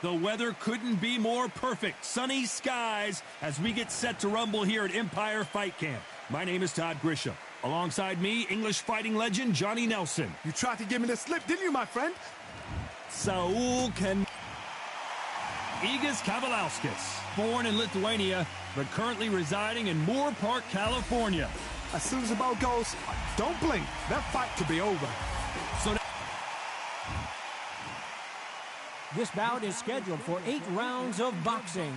The weather couldn't be more perfect. Sunny skies as we get set to rumble here at Empire Fight Camp. My name is Todd Grisham. Alongside me, English fighting legend Johnny Nelson. You tried to give me the slip, didn't you, my friend? Saul Igas Kavaliauskas, born in Lithuania, but currently residing in Moore Park, California. As soon as the bell goes, don't blink. That fight could be over. So this bout is scheduled for 8 rounds of boxing.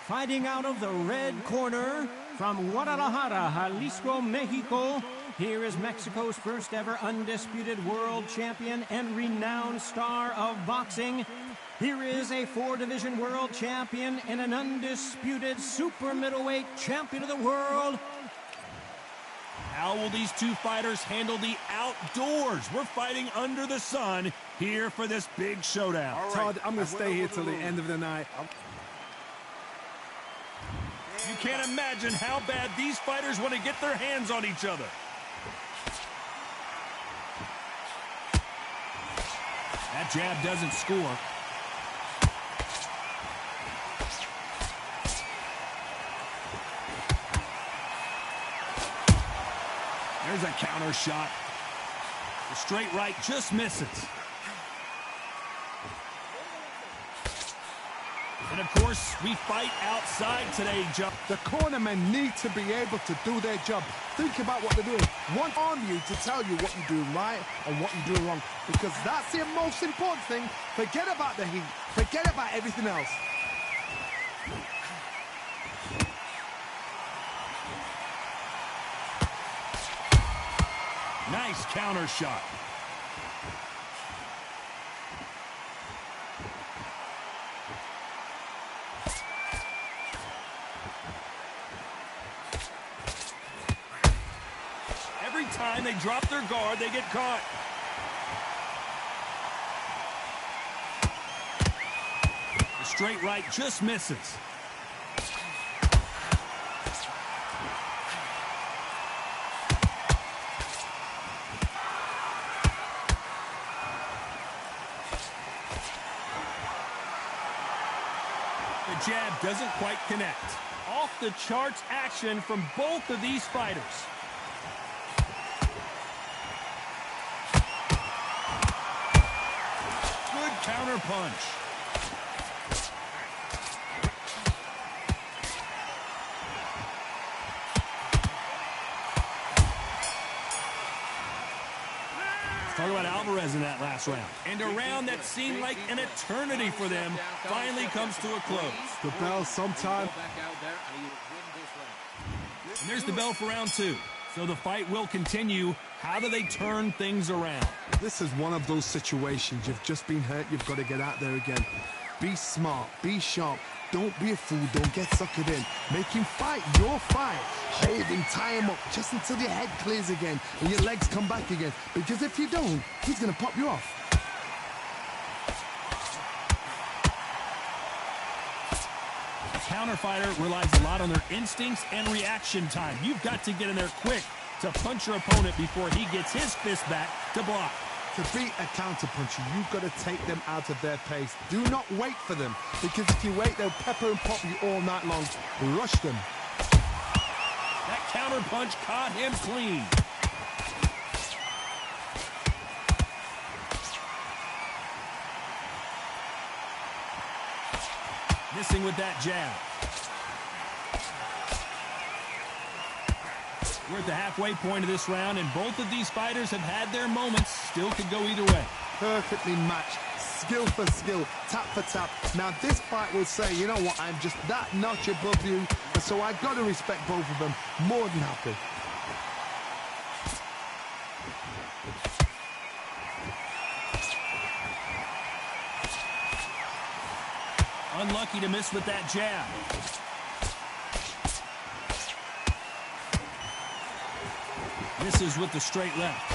Fighting out of the red corner from Guadalajara, Jalisco, Mexico, here is Mexico's first ever undisputed world champion and renowned star of boxing. Here is a 4-division world champion and an undisputed super middleweight champion of the world. how will these two fighters handle the outdoors? We're fighting under the sun here for this big showdown. Right. Todd, I'm going to stay here till the end of the night. You can't imagine how bad these fighters want to get their hands on each other. That jab doesn't score. There's a counter shot. The straight right just misses. And of course, we fight outside today, Joe. The cornermen need to be able to do their job. Think about what they're doing. One on you to tell you what you're doing right and what you're doing wrong. Because that's the most important thing. Forget about the heat. Forget about everything else. Nice counter shot. Every time they drop their guard, they get caught. The straight right just misses. The jab doesn't quite connect. Off the charts action from both of these fighters. Good counter punch. Talk about Alvarez in that last round. And a round that seemed like an eternity for them finally comes to a close. The bell sometime. And there's the bell for round 2. So the fight will continue. How do they turn things around? This is one of those situations. You've just been hurt. You've got to get out there again. Be smart. Be sharp. Don't be a fool. Don't get suckered in. Make him fight your fight. Hold him, tie him up just until your head clears again and your legs come back again. Because if you don't, he's going to pop you off. A counter fighter relies a lot on their instincts and reaction time. You've got to get in there quick to punch your opponent before he gets his fist back to block. To beat a counter-puncher, you've got to take them out of their pace. Do not wait for them, because if you wait, they'll pepper and pop you all night long. Rush them. That counter punch caught him clean. Missing with that jab. We're at the halfway point of this round, and both of these fighters have had their moments. Still could go either way. Perfectly matched. Skill for skill. Tap for tap. Now, this fight will say, you know what, I'm just that notch above you, and so I've got to respect both of them. More than happy. Unlucky to miss with that jab. Misses with the straight left.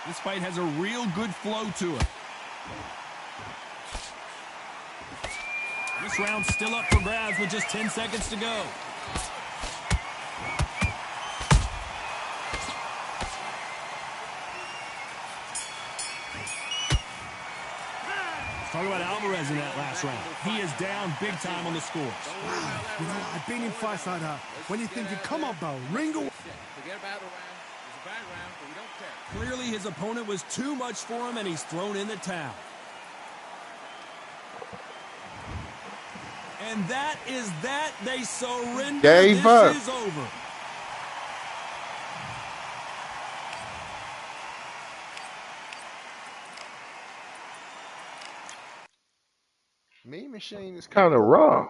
This fight has a real good flow to it. This round's still up for grabs with just 10 seconds to go. Talk about Alvarez in that last round. He is down big time on the scores. Wow, you know, I've been in fights like that. When you're thinking, come on, Bo, ring away. Forget about the round. It was a bad round, but we don't care. Clearly his opponent was too much for him, and he's thrown in the towel. And that is that. They surrender. Gave up. This is over. Mean Machine is kind of raw.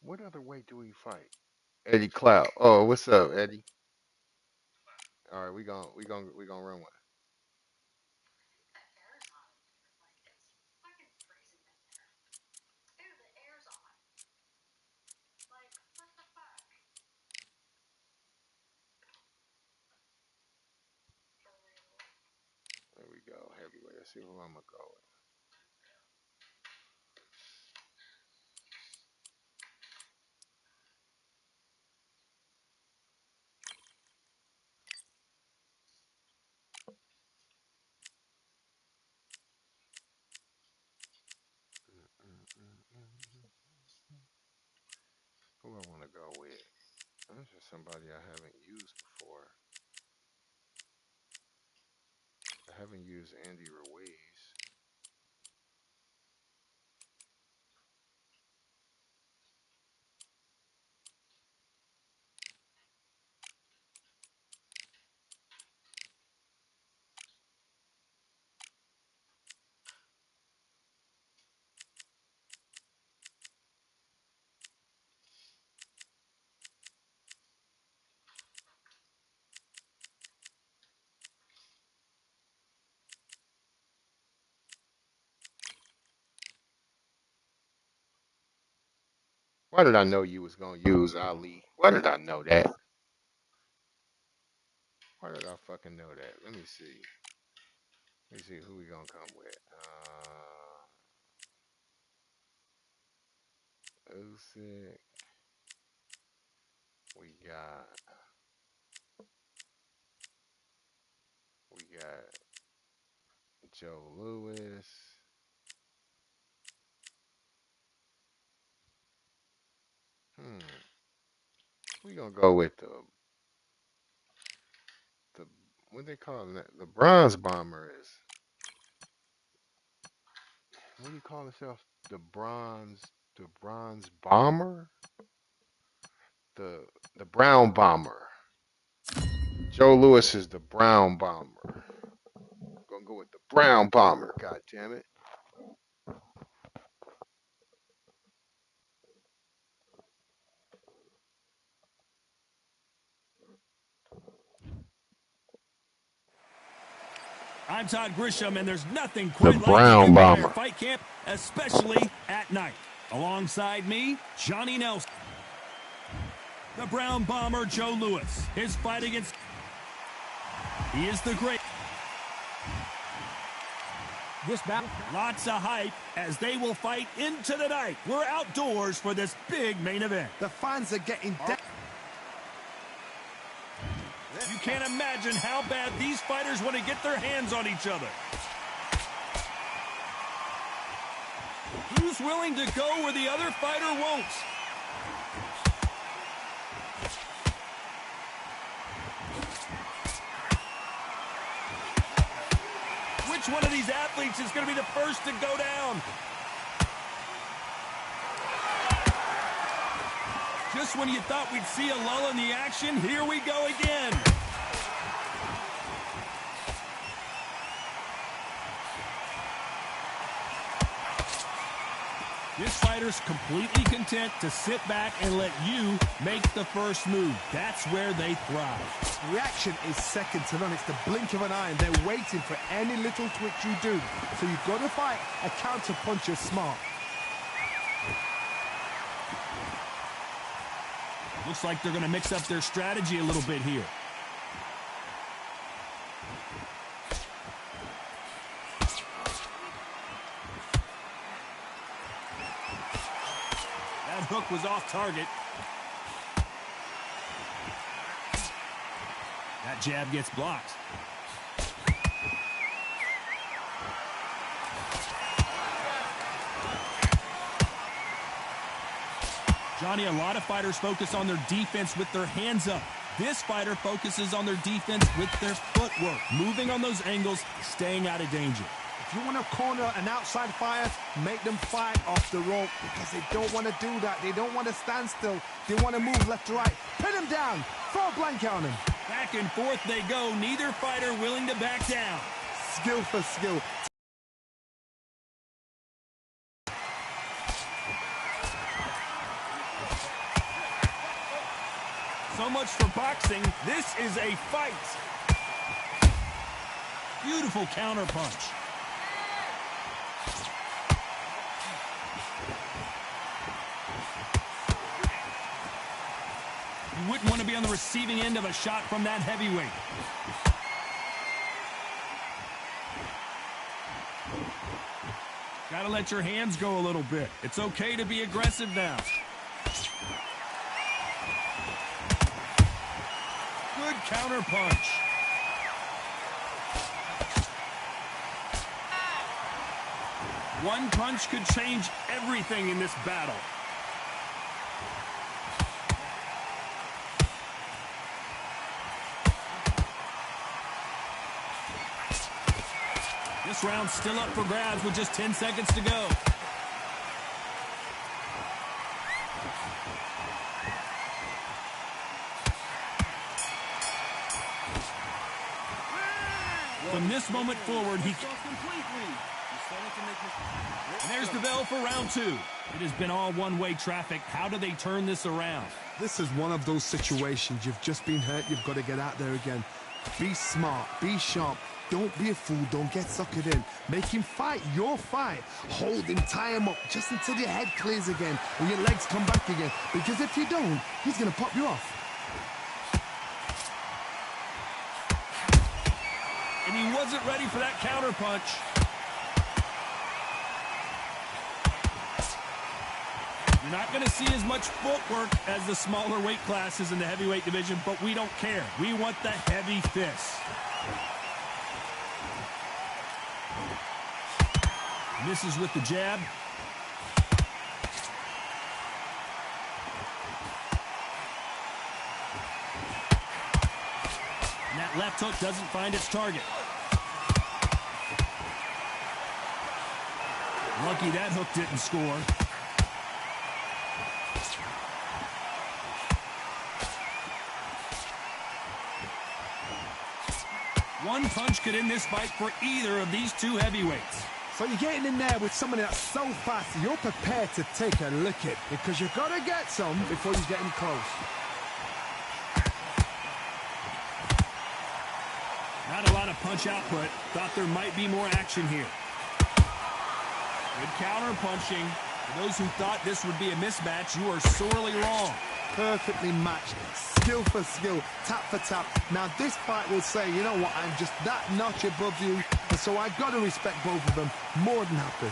What other way do we fight? Eddie Clout. Oh, what's up, Eddie? All right, we gonna run one. There we go, heavyweight. Let's see who I'm gonna go with. Who I want to go with? This is somebody I haven't used before. I haven't used Andy Ruiz. Why did I know you was gonna use Ali? Why did I know that? Why did I fucking know that? Let me see. Let me see who we gonna come with. Usyk. We got Joe Louis. We gonna go with the what they call that? The bronze bomber is. What do you call himself? The bronze bomber? The brown bomber. Joe Louis is the brown bomber. Gonna go with the brown bomber, god damn it. I'm Todd Grisham, and there's nothing The quite like brown the Empire bomber. Fight Camp, especially at night. Alongside me, Johnny Nelson. The brown bomber, Joe Louis. His fight against... He is the great... This battle. Lots of hype as they will fight into the night. We're outdoors for this big main event. The fans are getting down. You can't imagine how bad these fighters want to get their hands on each other. Who's willing to go where the other fighter won't? Which one of these athletes is going to be the first to go down? Just when you thought we'd see a lull in the action, here we go again. This fighter's completely content to sit back and let you make the first move. That's where they thrive. Reaction is second to none. It's the blink of an eye, and they're waiting for any little twitch you do. So you've got to fight a counter puncher smart. Looks like they're going to mix up their strategy a little bit here. That hook was off target. That jab gets blocked. Johnny, a lot of fighters focus on their defense with their hands up. This fighter focuses on their defense with their footwork, moving on those angles, staying out of danger. If you want to corner an outside fighter, make them fight off the rope because they don't want to do that. They don't want to stand still. They want to move left to right. Pin them down. Throw a blanket on them. Back and forth they go. Neither fighter willing to back down. Skill for skill. So much for boxing. This is a fight. Beautiful counter punch. You wouldn't want to be on the receiving end of a shot from that heavyweight. Gotta let your hands go a little bit. It's okay to be aggressive now. Good counter punch. One punch could change everything in this battle. This round's still up for grabs with just 10 seconds to go. From this moment forward, and there's the bell for round two. It has been all one-way traffic. How do they turn this around? This is one of those situations. You've just been hurt. You've got to get out there again. Be smart. Be sharp. Don't be a fool. Don't get suckered in. Make him fight your fight. Hold him, tie him up just until your head clears again and your legs come back again. Because if you don't, he's going to pop you off. And he wasn't ready for that counter punch. You're not going to see as much footwork as the smaller weight classes in the heavyweight division, but we don't care. We want the heavy fists. Misses with the jab. And that left hook doesn't find its target. Lucky that hook didn't score. One punch could end this fight for either of these two heavyweights. So you're getting in there with somebody that's so fast, you're prepared to take a licking because you've got to get some before you get in close. Not a lot of punch output. Thought there might be more action here. Good counter punching. For those who thought this would be a mismatch, you are sorely wrong. Perfectly matched. Skill for skill, tap for tap. Now this fight will say, you know what, I'm just that notch above you, and so I've got to respect both of them. More than happy.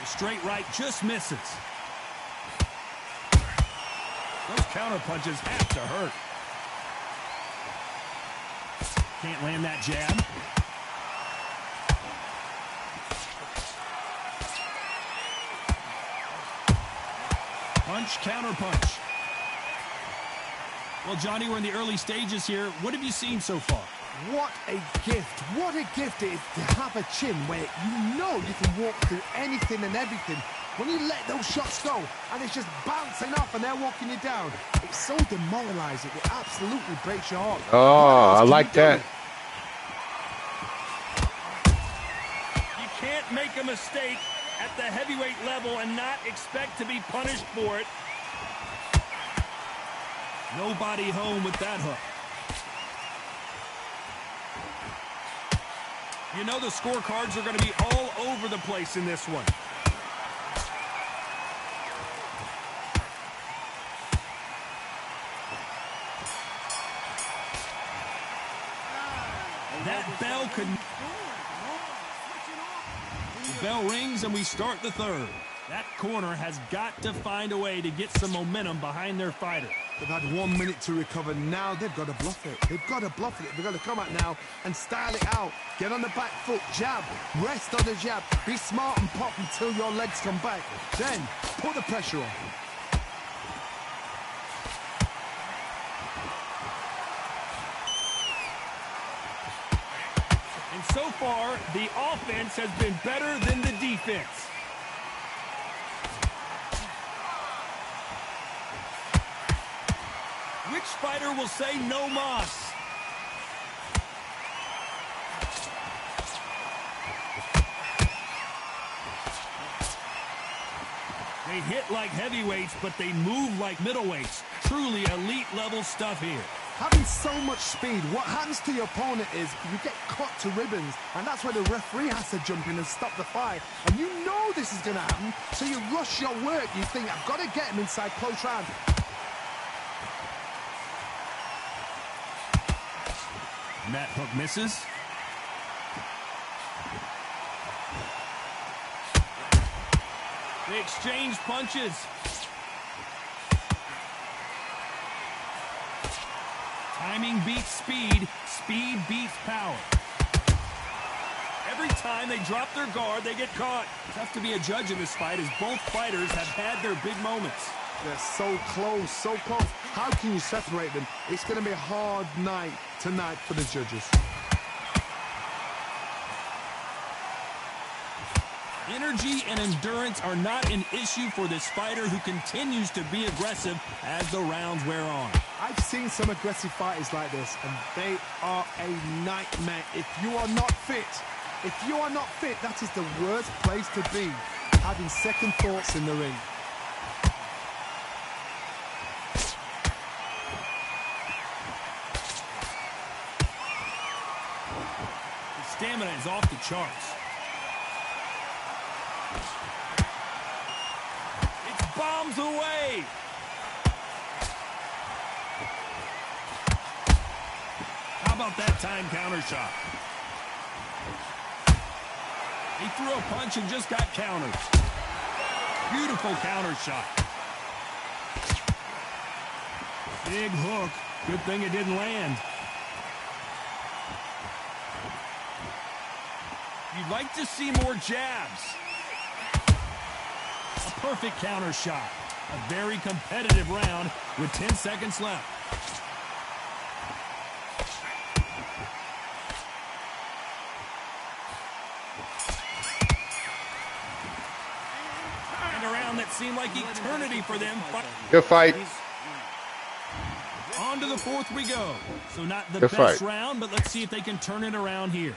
The straight right just misses. Those counter punches have to hurt. Can't land that jab. Punch, counter punch. Well, Johnny, we're in the early stages here. What have you seen so far? What a gift. What a gift it is to have a chin where you know you can walk through anything and everything. When you let those shots go and it's just bouncing off and they're walking you down, it's so demoralizing. It absolutely breaks your heart. Oh, I like that. You can't make a mistake at the heavyweight level and not expect to be punished for it. Nobody home with that hook. You know the scorecards are going to be all over the place in this one. That bell could... The bell rings and we start the third. That corner has got to find a way to get some momentum behind their fighter. They've had 1 minute to recover. Now they've got to bluff it. They've got to bluff it. They've got to come out now and style it out. Get on the back foot, jab, rest on the jab. Be smart and pop until your legs come back. Then put the pressure on. And so far, the offense has been better than the defense. Which fighter will say no mas? They hit like heavyweights, but they move like middleweights. Truly elite level stuff here. Having so much speed, what happens to your opponent is you get cut to ribbons, and that's where the referee has to jump in and stop the fight. And you know this is going to happen, so you rush your work. You think, I've got to get him inside close round. And that hook misses. They exchange punches. Timing beats speed. Speed beats power. Every time they drop their guard, they get caught. Tough to be a judge in this fight as both fighters have had their big moments. They're so close, so close. How can you separate them? It's going to be a hard night tonight for the judges. Energy and endurance are not an issue for this fighter who continues to be aggressive as the rounds wear on. I've seen some aggressive fighters like this, and they are a nightmare. If you are not fit, that is the worst place to be, having second thoughts in the ring. His stamina is off the charts. Bombs away. How about that time counter shot? He threw a punch and just got countered. Beautiful counter shot. Big hook. Good thing it didn't land. You'd like to see more jabs. Perfect counter shot. A very competitive round with 10 seconds left. And a round that seemed like eternity for them. Good fight. On to the fourth we go. So not the Good best fight. round, but let's see if they can turn it around here.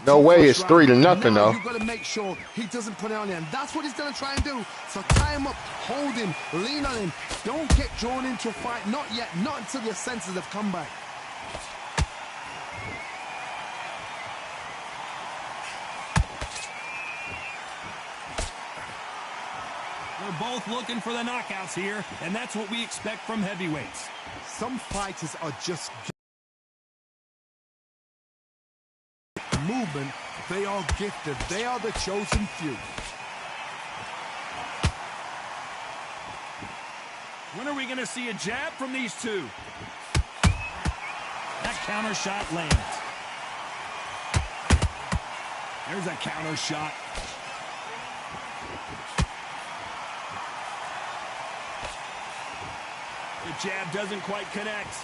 No way it's 3-0 though. You've got to make sure he doesn't put it on you, and that's what he's going to try and do. So tie him up, hold him, lean on him. Don't get drawn into a fight. Not yet. Not until your senses have come back. They're both looking for the knockouts here, and that's what we expect from heavyweights. Some fighters are just movement. They are gifted. They are the chosen few. When are we going to see a jab from these two? That counter shot lands. There's a counter shot. The jab doesn't quite connect.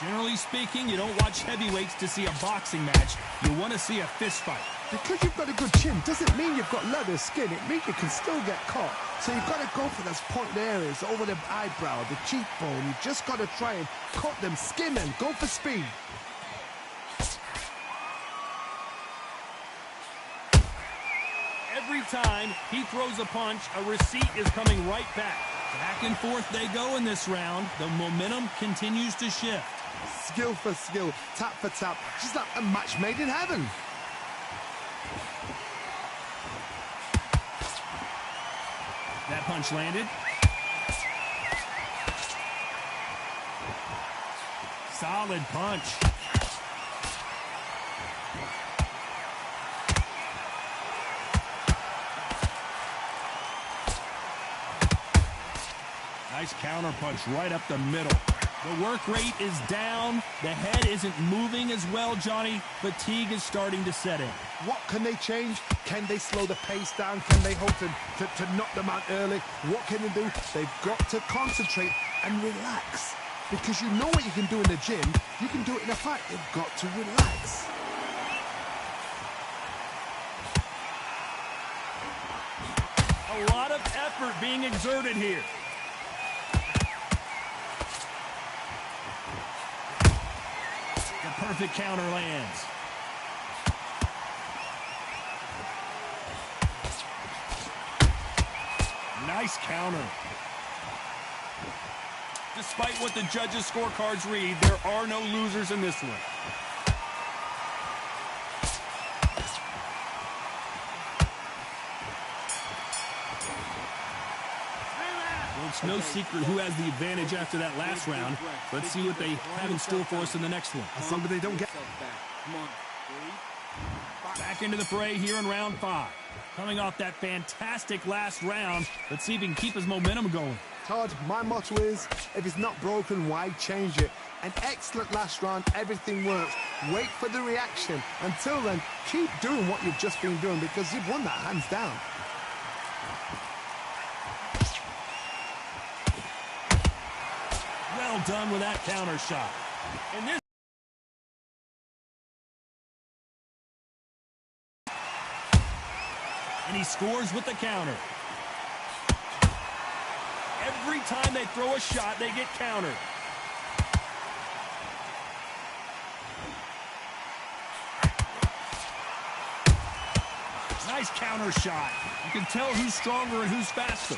Generally speaking, you don't watch heavyweights to see a boxing match. You want to see a fist fight. Because you've got a good chin doesn't mean you've got leather skin. It means you can still get caught. So you've got to go for those point areas over the eyebrow, the cheekbone. You've just got to try and cut them, skin them, go for speed. Every time he throws a punch, a receipt is coming right back. Back and forth they go in this round. The momentum continues to shift. Skill for skill, tap for tap. Just like a match made in heaven. That punch landed. Solid punch. Counterpunch right up the middle. The work rate is down. The head isn't moving as well, Johnny. Fatigue is starting to set in. What can they change? Can they slow the pace down? Can they hope to knock them out early? What can they do? They've got to concentrate and relax. Because you know what you can do in the gym, you can do it in a fight. They've got to relax. A lot of effort being exerted here. The perfect counter lands. Nice counter. Despite what the judges' scorecards read, there are no losers in this one. Well, it's no secret who has the advantage after that last round. Let's see what they have in store for us in the next one. As long as they don't get... Back into the fray here in round 5. Coming off that fantastic last round, let's see if he can keep his momentum going. Todd, my motto is, if it's not broken, why change it? An excellent last round, everything works. Wait for the reaction. Until then, keep doing what you've just been doing because you've won that hands down. Well done with that counter shot. And this and he scores with the counter. Every time they throw a shot, they get countered. Nice counter shot. You can tell who's stronger and who's faster.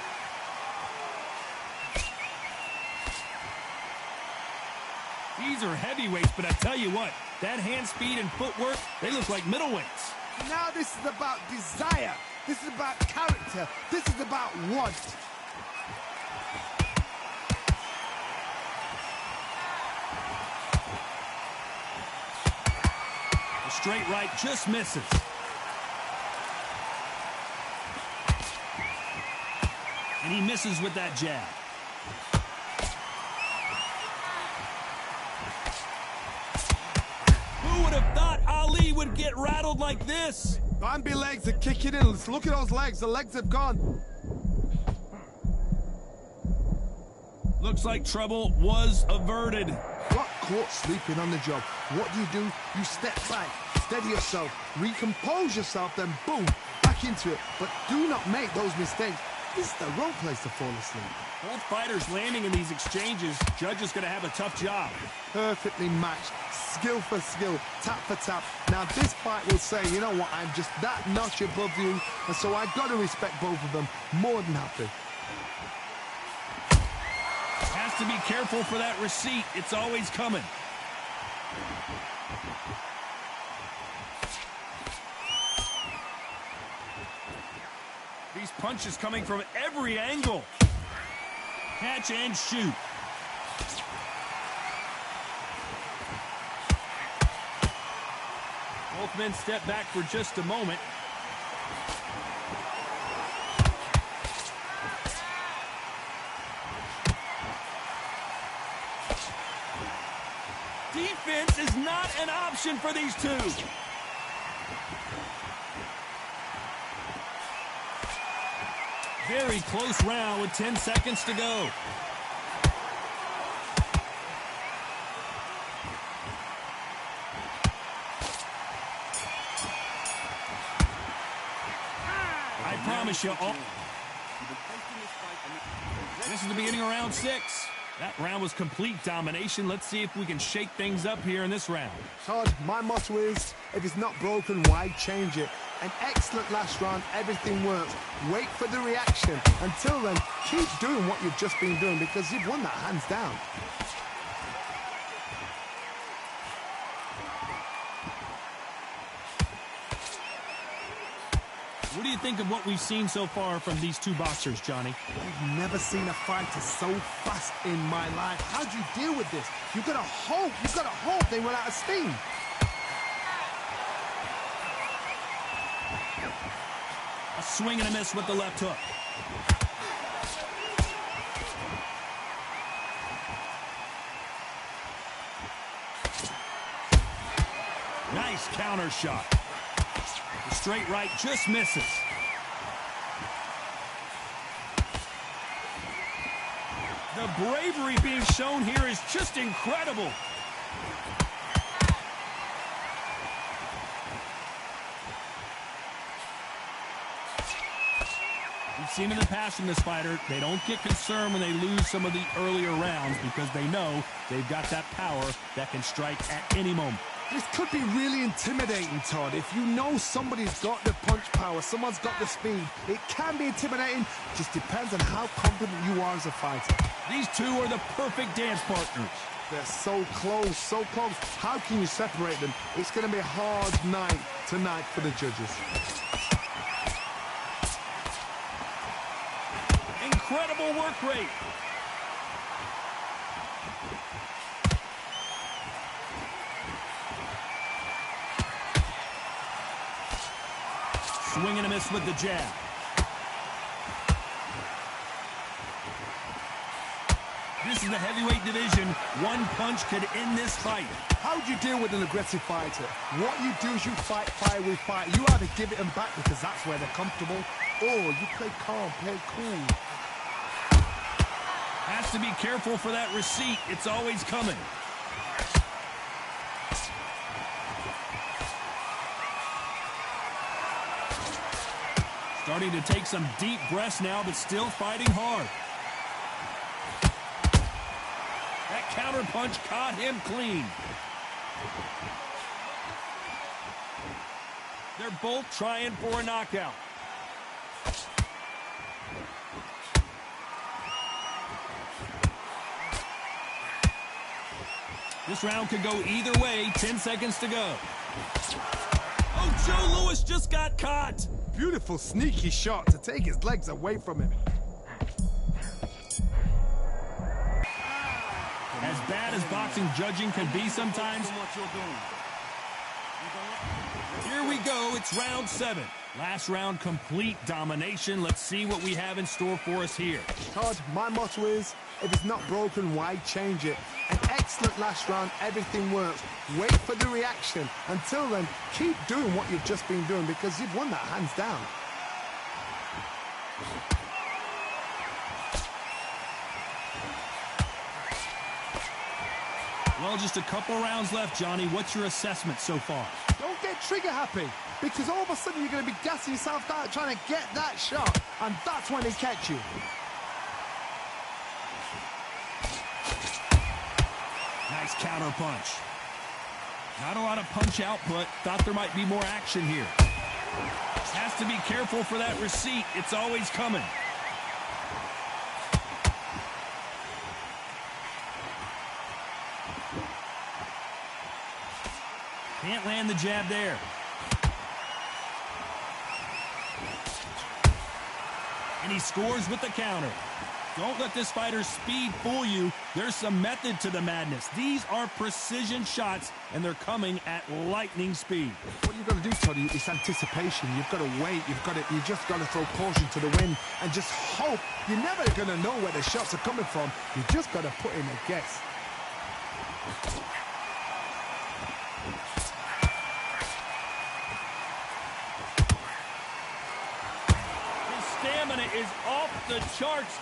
These are heavyweights, but I tell you what, that hand speed and footwork, they look like middleweights. Now this is about desire. This is about character. This is about want. The straight right just misses. And he misses with that jab. Who would have thought Ali would get rattled like this? Bambi legs are kicking in. Let's look at those legs. The legs have gone. Looks like trouble was averted. Got caught sleeping on the job. What do? You step back, steady yourself, recompose yourself, then boom, back into it. But do not make those mistakes. This is the wrong place to fall asleep. Both fighters landing in these exchanges. Judge is going to have a tough job. Perfectly matched, skill for skill, tap for tap. Now this fight will say, you know what, I'm just that notch above you, and so I got to respect both of them more than happy. Has to be careful for that receipt. It's always coming. These punches coming from every angle. Catch and shoot. Both men step back for just a moment. Defense is not an option for these two. Very close round with 10 seconds to go. I promise you all. This is the beginning of round 6. That round was complete domination. Let's see if we can shake things up here in this round. Todd, my motto is, if it's not broken, why change it? An excellent last round, everything works. Wait for the reaction. Until then, keep doing what you've just been doing because you've won that hands down. What do you think of what we've seen so far from these two boxers, Johnny? I've never seen a fighter so fast in my life. How do you deal with this? You've got to hope they run out of steam. A swing and a miss with the left hook. Nice counter shot. The straight right just misses. The bravery being shown here is just incredible. We've seen in the past from this fighter, they don't get concerned when they lose some of the earlier rounds because they know they've got that power that can strike at any moment. This could be really intimidating, Todd. If you know somebody's got the punch power, someone's got the speed, it can be intimidating. Just depends on how confident you are as a fighter. These two are the perfect dance partners. They're so close, so close. How can you separate them? It's going to be a hard night tonight for the judges. Incredible work rate. Swing and a miss with the jab. This is the heavyweight division. One punch could end this fight. How do you deal with an aggressive fighter? What you do is you fight fire with fire. You either give it them back because that's where they're comfortable, or you play calm, play cool. Has to be careful for that receipt. It's always coming. Starting to take some deep breaths now, but still fighting hard. That counter punch caught him clean. They're both trying for a knockout. This round could go either way. 10 seconds to go. Oh, Joe Louis just got caught. Beautiful, sneaky shot to take his legs away from him. As bad as boxing judging can be sometimes. Here we go. It's round 7. Last round, complete domination. Let's see what we have in store for us here. Todd, my motto is, if it's not broken, why change it? An excellent last round, everything works. Wait for the reaction. Until then, keep doing what you've just been doing because you've won that hands down. Well, just a couple rounds left, Johnny. What's your assessment so far? Don't get trigger happy because all of a sudden you're going to be gassing yourself out trying to get that shot, and that's when they catch you. Nice counter punch. Not a lot of punch output. Thought there might be more action here. Has to be careful for that receipt. It's always coming. Can't land the jab there. And he scores with the counter. Don't let this fighter's speed fool you. There's some method to the madness. These are precision shots, and they're coming at lightning speed. What you've got to do, Toddy, is anticipation. You've got to wait. You just got to throw caution to the wind and just hope. You're never going to know where the shots are coming from. You just got to put in a guess. His stamina is off the charts.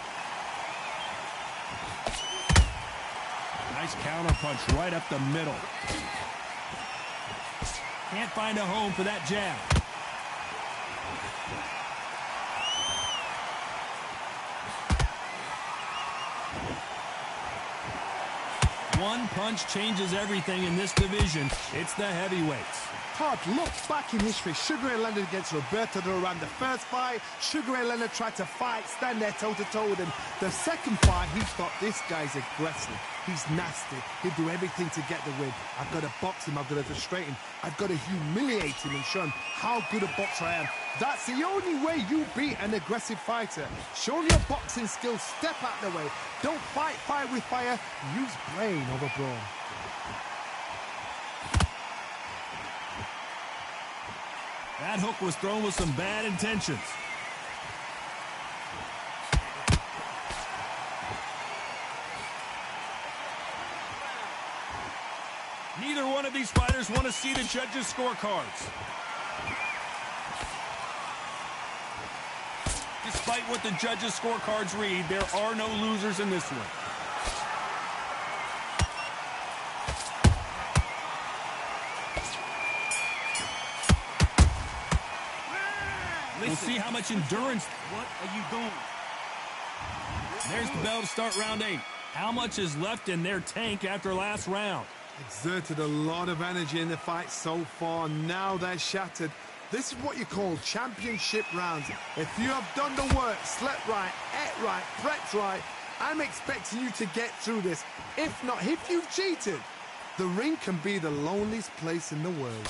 Nice counter punch right up the middle. Can't find a home for that jab. One punch changes everything in this division. It's the heavyweights. Todd, look back in history. Sugar Ray Leonard against Roberto Duran. The first fight, Sugar Ray Leonard tried to fight, stand there toe-to-toe with him. The second fight, he thought, this guy's aggressive. He's nasty. He'll do everything to get the win. I've got to box him. I've got to frustrate him. I've got to humiliate him and show him how good a boxer I am. That's the only way you beat an aggressive fighter. Show him your boxing skills. Step out the way. Don't fight fire with fire. Use brain over brawn. That hook was thrown with some bad intentions. Neither one of these fighters fighters want to see the judges' scorecards. Despite what the judges' scorecards read, there are no losers in this one. We'll see how much endurance. What are you doing? There's the bell to start round 8. How much is left in their tank after last round? Exerted a lot of energy in the fight so far. Now they're shattered. This is what you call championship rounds. If you have done the work, slept right, ate right, prepped right, I'm expecting you to get through this. If not, if you've cheated, the ring can be the loneliest place in the world.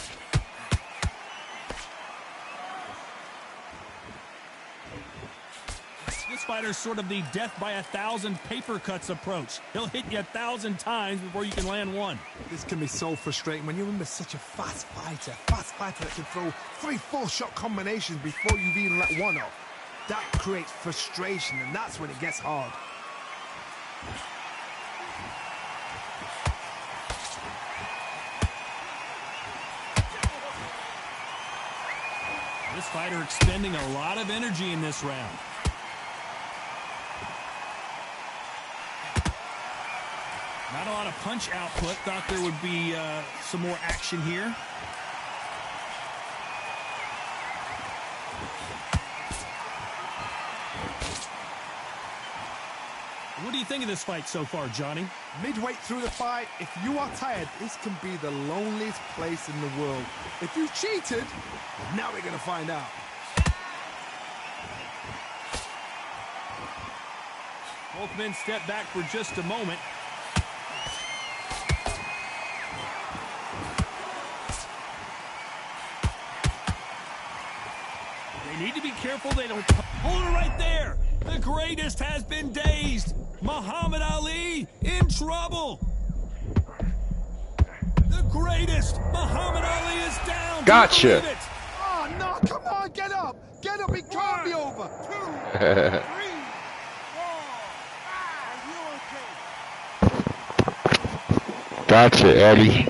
This fighter's sort of the death by 1,000 paper cuts approach. He'll hit you 1,000 times before you can land one. This can be so frustrating when you're in with such a fast fighter that can throw 3-4 shot combinations before you've even let one off. That creates frustration, and that's when it gets hard. This fighter expending a lot of energy in this round. Not a lot of punch output. Thought there would be some more action here. What do you think of this fight so far, Johnny? Midway through the fight, if you are tired, this can be the loneliest place in the world. If you cheated, now we're going to find out. Both men step back for just a moment. They need to be careful they don't... Hold it right there! The greatest has been dazed! Muhammad Ali in trouble! The greatest! Muhammad Ali is down! Gotcha! Oh, no, come on, get up! Get up, it can't be over! 2, 3, 4, 5, are you okay? Gotcha, Eddie.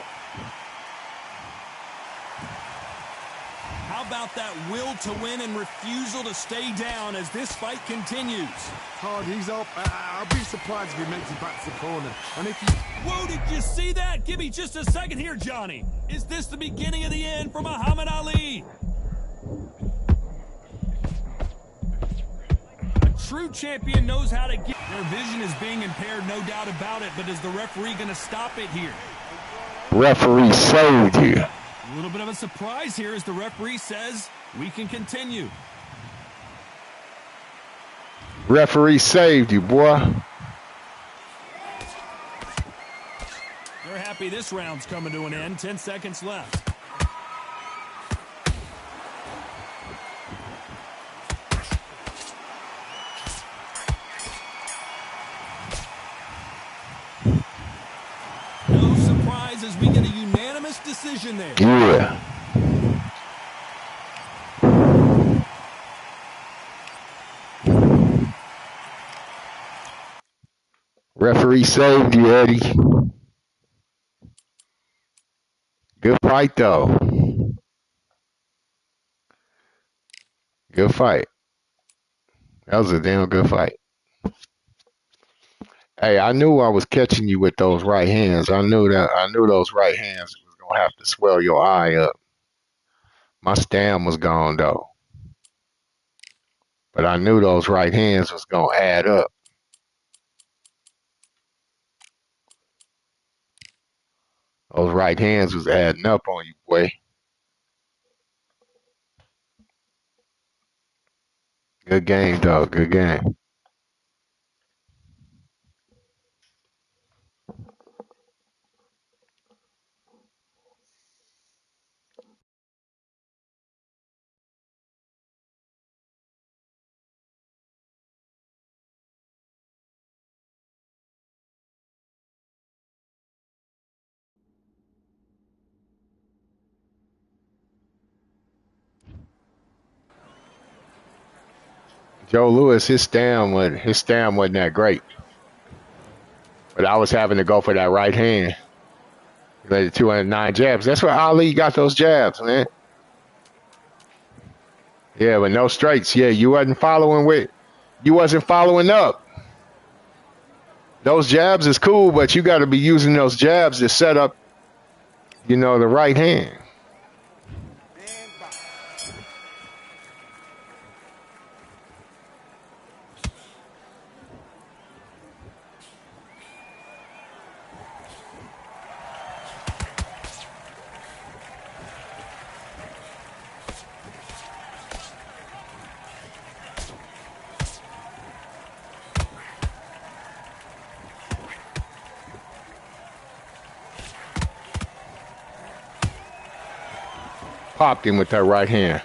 How about that will to win and refusal to stay down as this fight continues? Todd, he's up. I'll be surprised if he makes it back to the corner. And if he... Whoa, did you see that? Give me just a second here, Johnny. Is this the beginning of the end for Muhammad Ali? A true champion knows how to get... Their vision is being impaired, no doubt about it, but is the referee going to stop it here? Referee saved you. A little bit of a surprise here as the referee says we can continue. Referee saved you, boy. They're happy this round's coming to an end. 10 seconds left. No surprise as we get a unanimous decision there. Yeah. Referee saved you, Eddie. Good fight, though. Good fight. That was a damn good fight. Hey, I knew I was catching you with those right hands. I knew those right hands was gonna have to swell your eye up. My stam was gone though. But I knew those right hands was gonna add up. Those right hands was adding up on you, boy. Good game, dog. Good game. Joe Louis, his stam wasn't that great. But I was having to go for that right hand. Landed 209 jabs. That's where Ali got those jabs, man. Yeah, but no strikes. Yeah, you wasn't following up. Those jabs is cool, but you got to be using those jabs to set up, the right hand. Popped him with that right hand.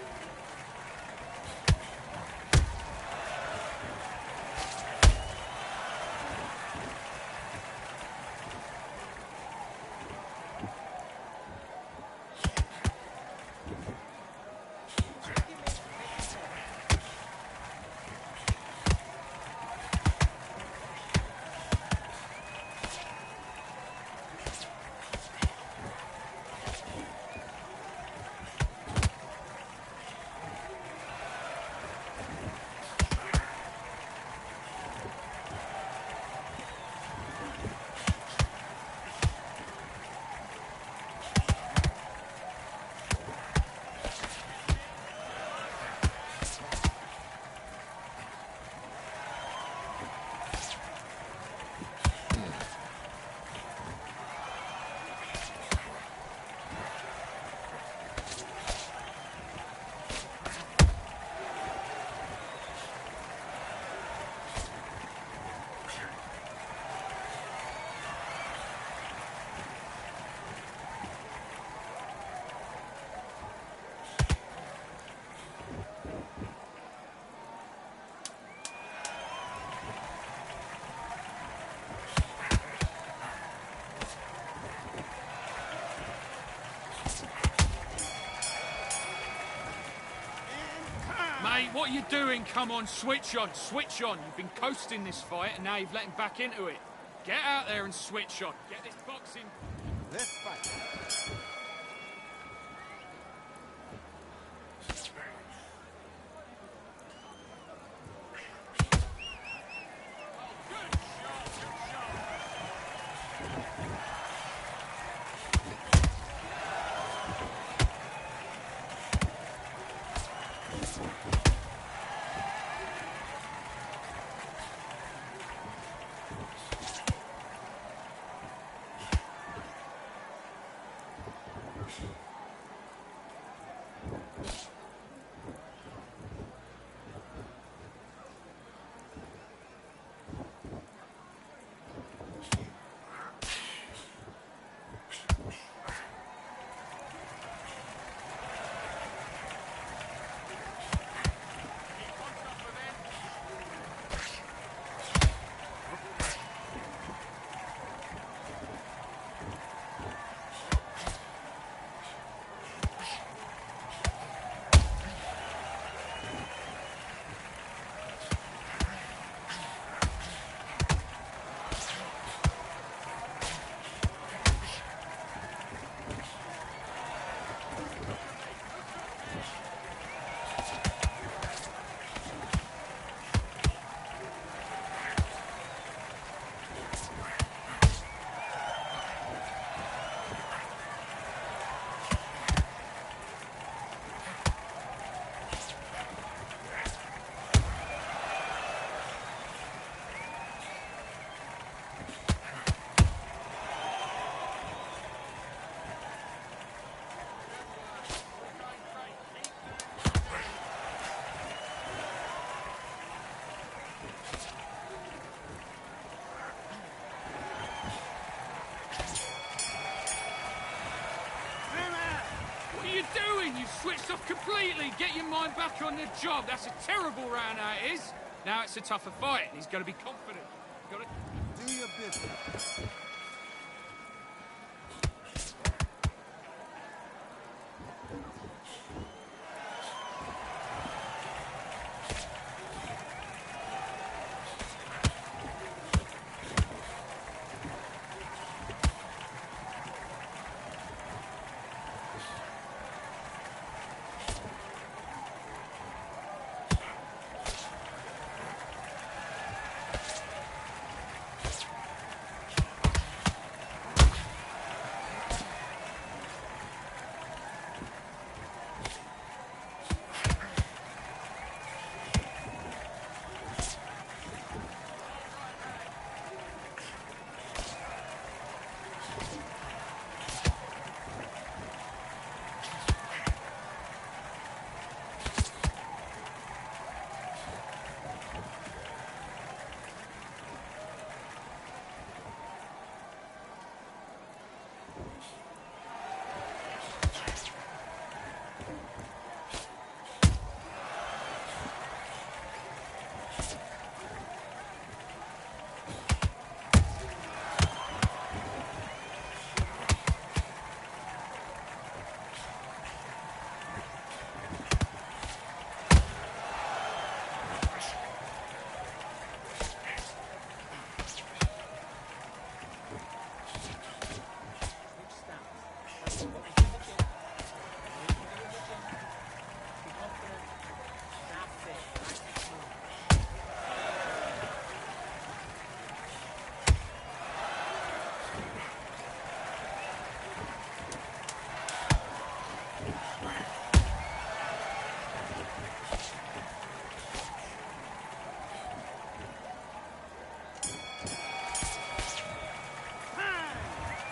Mate, what are you doing? Come on, switch on, switch on. You've been coasting this fight, and now you've let him back into it. Get out there and switch on. Get this boxing. Let's fight. Switched off completely. Get your mind back on the job. That's a terrible round, that is. Now it's a tougher fight, and he's got to be confident. Got to Do your business.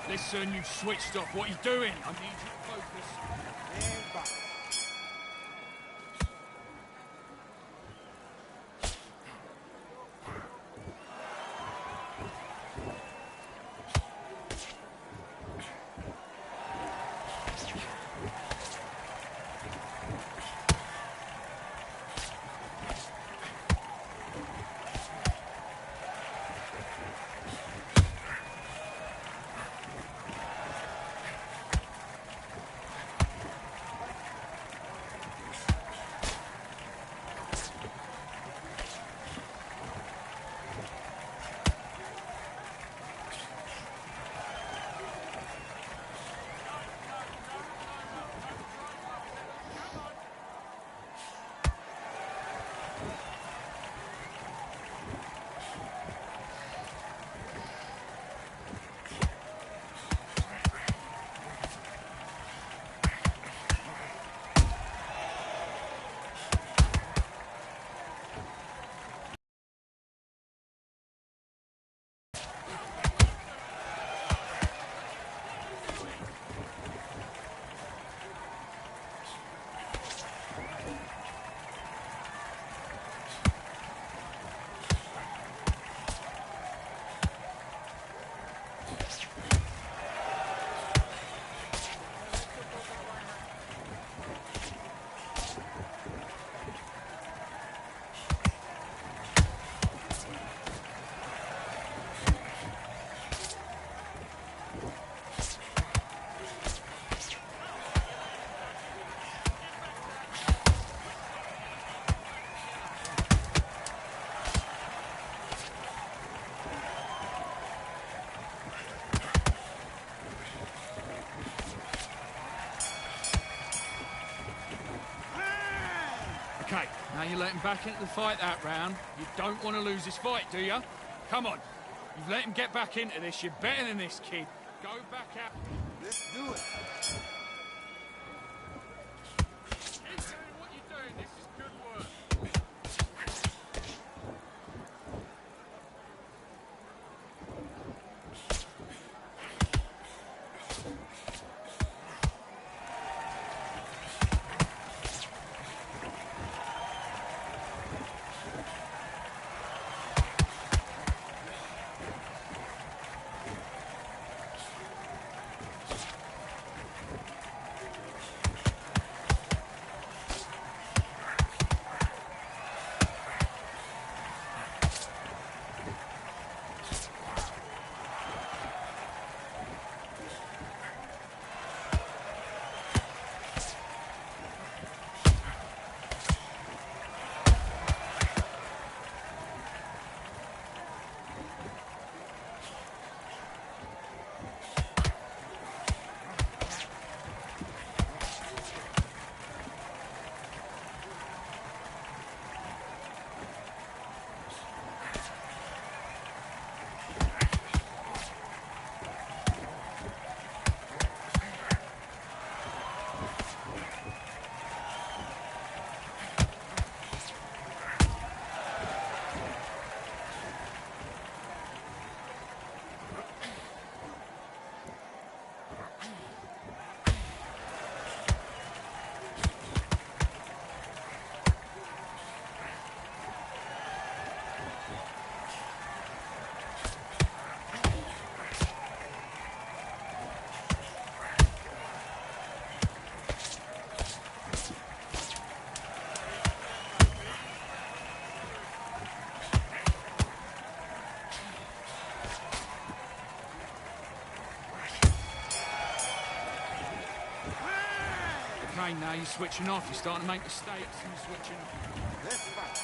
Listen, you've switched off. What are you doing? I need you to focus. And back. Okay, now you're letting back into the fight that round. You don't want to lose this fight, do you? Come on. You've let him get back into this. You're better than this, kid. Go back out. Let's do it. Keep doing what you're doing. This is good work. Okay, now you're switching off. You're starting to make mistakes and you're switching off. Let's fight.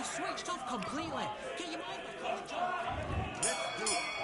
He's switched off completely. Get your mind back on the job. Let's do it.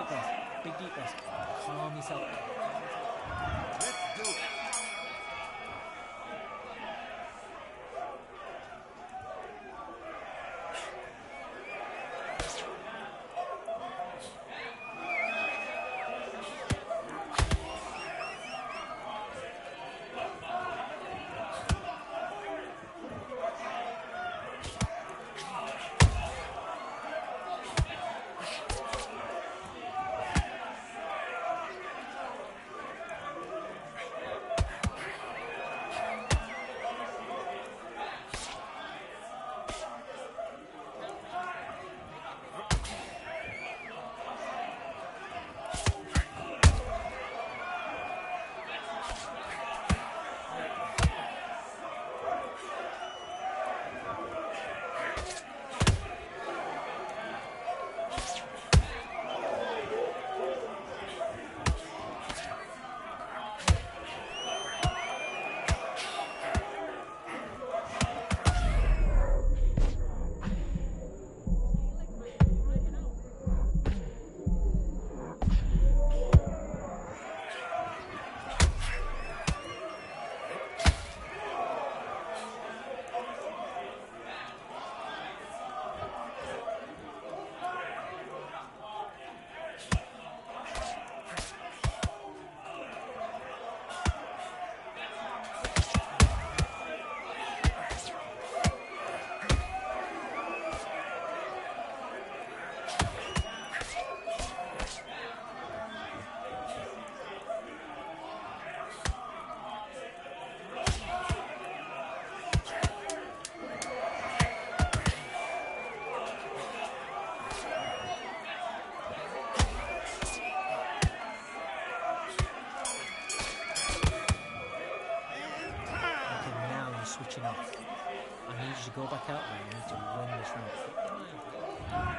breath. Big deep breath. Calm yourself. Let's do it. Switching off. I need you to go back out there. I need to win this round.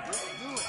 Let's do it.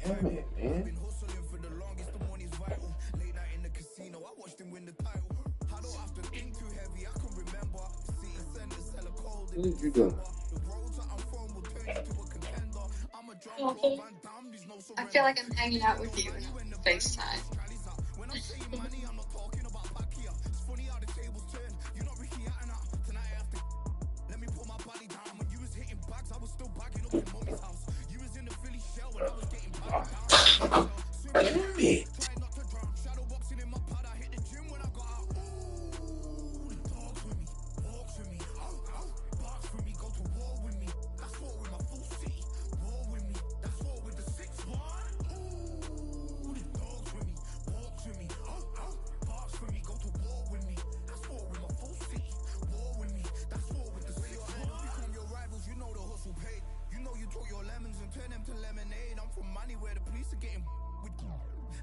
Damn it, man. What did you do? Okay. I feel like I'm hanging out with you FaceTime. Damn it.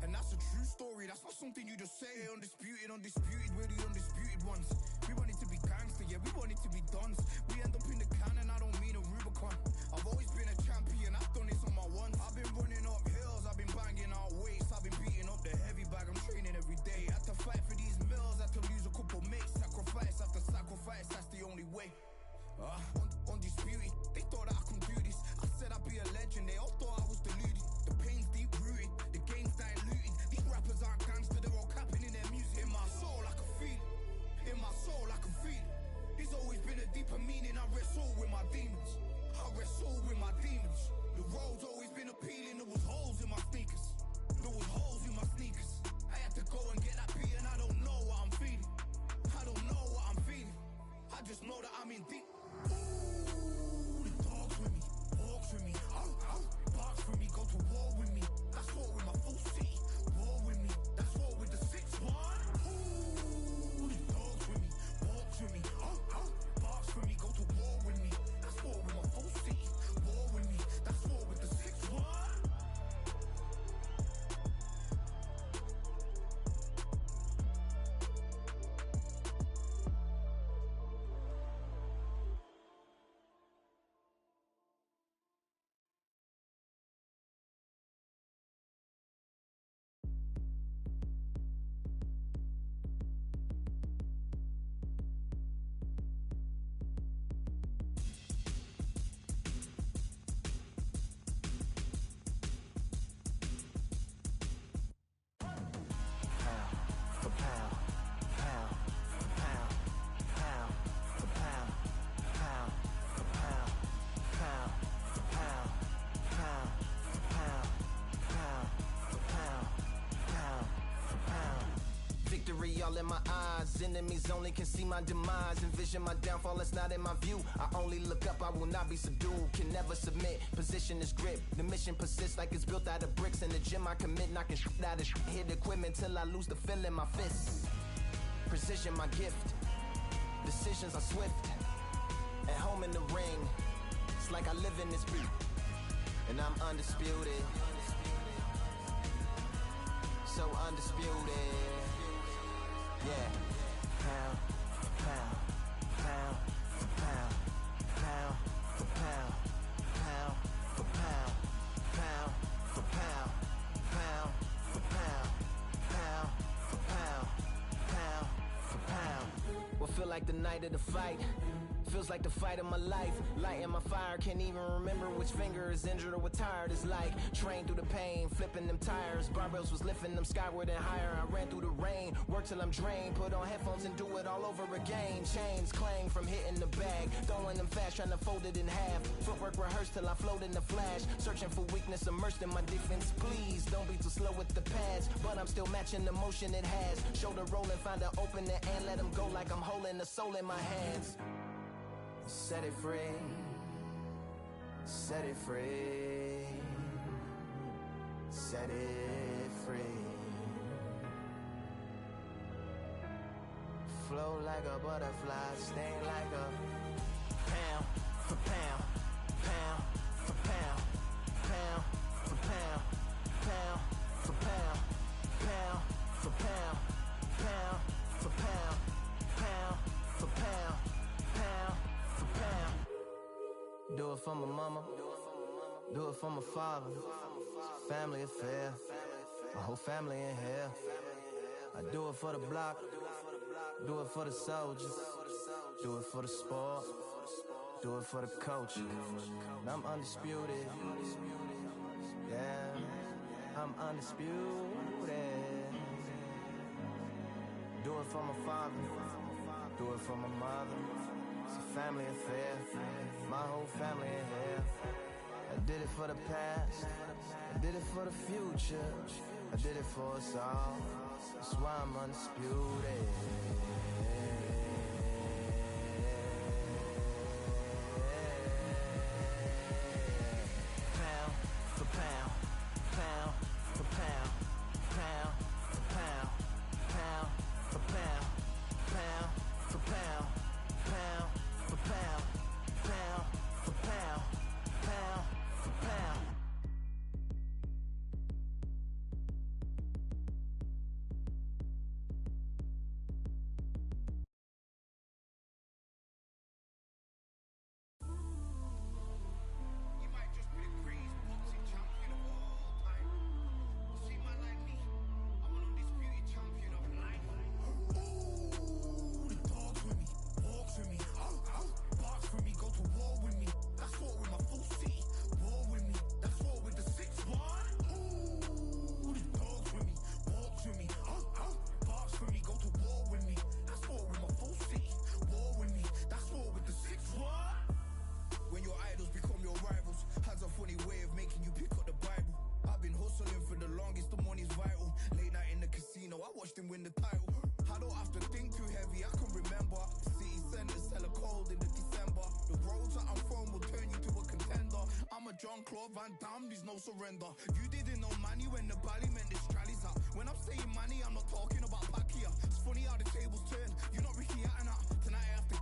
And that's a true story, that's not something you just say. Undisputed, we're the undisputed ones. We want it to be gangster, yeah, we want it to be dons. We end up in the can and I don't mean a Rubicon. I've always been a champion, I've done this on my ones. I've been running up hills, I've been banging out weights. I've been beating up the heavy bag, I'm training every day. Had to fight for these mills, had to lose a couple mates. Sacrifice after sacrifice, that's the only way. Undisputed, they thought that I could do this. I said I'd be a legend, they all thought I was deluded. The pain's deep rooted, the game's diluted. These rappers aren't gangster, they're all capping in their music. In my soul I can feel it, in my soul I can feel it. There's always been a deeper meaning, I wrestle with my demons. I wrestle with my demons. The road's always been appealing, there was holes in my sneakers. There was all in my eyes. Enemies only can see my demise. Envision my downfall, it's not in my view. I only look up, I will not be subdued. Can never submit, position is grip. The mission persists like it's built out of bricks. In the gym I commit, knocking shit out of shit. Hit equipment till I lose the feel in my fists. Precision my gift. Decisions are swift. At home in the ring, it's like I live in this beat. And I'm undisputed. So undisputed. Yeah. Pound for pound, pound for pound, pound for pound, pound for pound, pound for pound, pound for pound, pound for pound, pound for pound. What feel like the night of the fight? Feels like the fight of my life. Lighting my fire, can't even remember which finger is injured or what tired is like. Train through the pain, flipping them tires. Barbells was lifting them skyward and higher. I ran through the rain, work till I'm drained. Put on headphones and do it all over again. Chains clang from hitting the bag. Throwing them fast, trying to fold it in half. Footwork rehearsed till I float in the flash. Searching for weakness, immersed in my defense. Please, don't be too slow with the pads. But I'm still matching the motion it has. Shoulder rolling, find an opening and let them go like I'm holding the soul in my hands. Set it free, set it free, set it free. Flow like a butterfly, sting like a pound for pound, pound for pound, pound for pound, pound for pound, pound for pound, pound for pound, pound for pound, pound. Do it for my mama, do it for my father. Family affair, my whole family in here. I do it for the block, do it for the soldiers, do it for the sport, do it for the coach. I'm undisputed, yeah, I'm undisputed. Do it for my father, do it for my mother. It's a family affair, my whole family in here. I did it for the past, I did it for the future, I did it for us all. That's why I'm undisputed. Pound for pound, pound for pound, pound for pound, pound for pound, pound for pound. Pound for pound, pound for pound, pound for pound. You might just be the greatest boxing champion of all time. You see, man like me, I'm an undisputed champion of life. Ooh, the dogs with me, walks with me, barks with me, go to war with me. That's war with my full city. War with me, that's war with the 6-1. Ooh, the dogs with me, walks with me, barks with me, go to war with me. That's war with my full city. War with me, that's war with the 6-1. When your idols become your rivals, has a funny way of making you pick up the Bible. I've been hustling for the longest, the money's vital. Late night in the casino, I watched him win the title. I don't have to think too heavy, I can remember. City centers hella cold in the December. The roads that I'm from will turn you to a contender. I'm a Jean-Claude Van Damme, there's no surrender. You didn't know money when the bally meant this trallies up. When I'm saying money, I'm not talking about Pacquiao. It's funny how the tables turn, you're not Ricky Hatton. Tonight I have to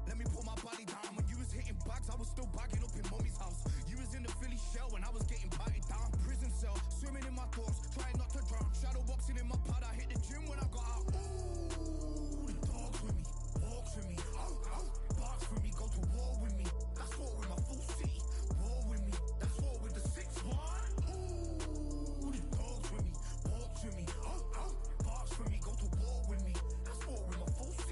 let me pull my body down. When you was hitting bags, I was still bagging up in mommy's house. You was in the Philly shell when I was getting patted down. Prison cell, swimming in my thoughts, trying not to drown. Shadow boxing in my pad, I hit the gym when I got out. Ooh, the dogs with me, walks with me, barks with me, go to war with me. That's war with my full city. War with me, that's war with the 6-1. Ooh, the dogs with me, walks with me, barks with me, go to war with me. That's war with my full city.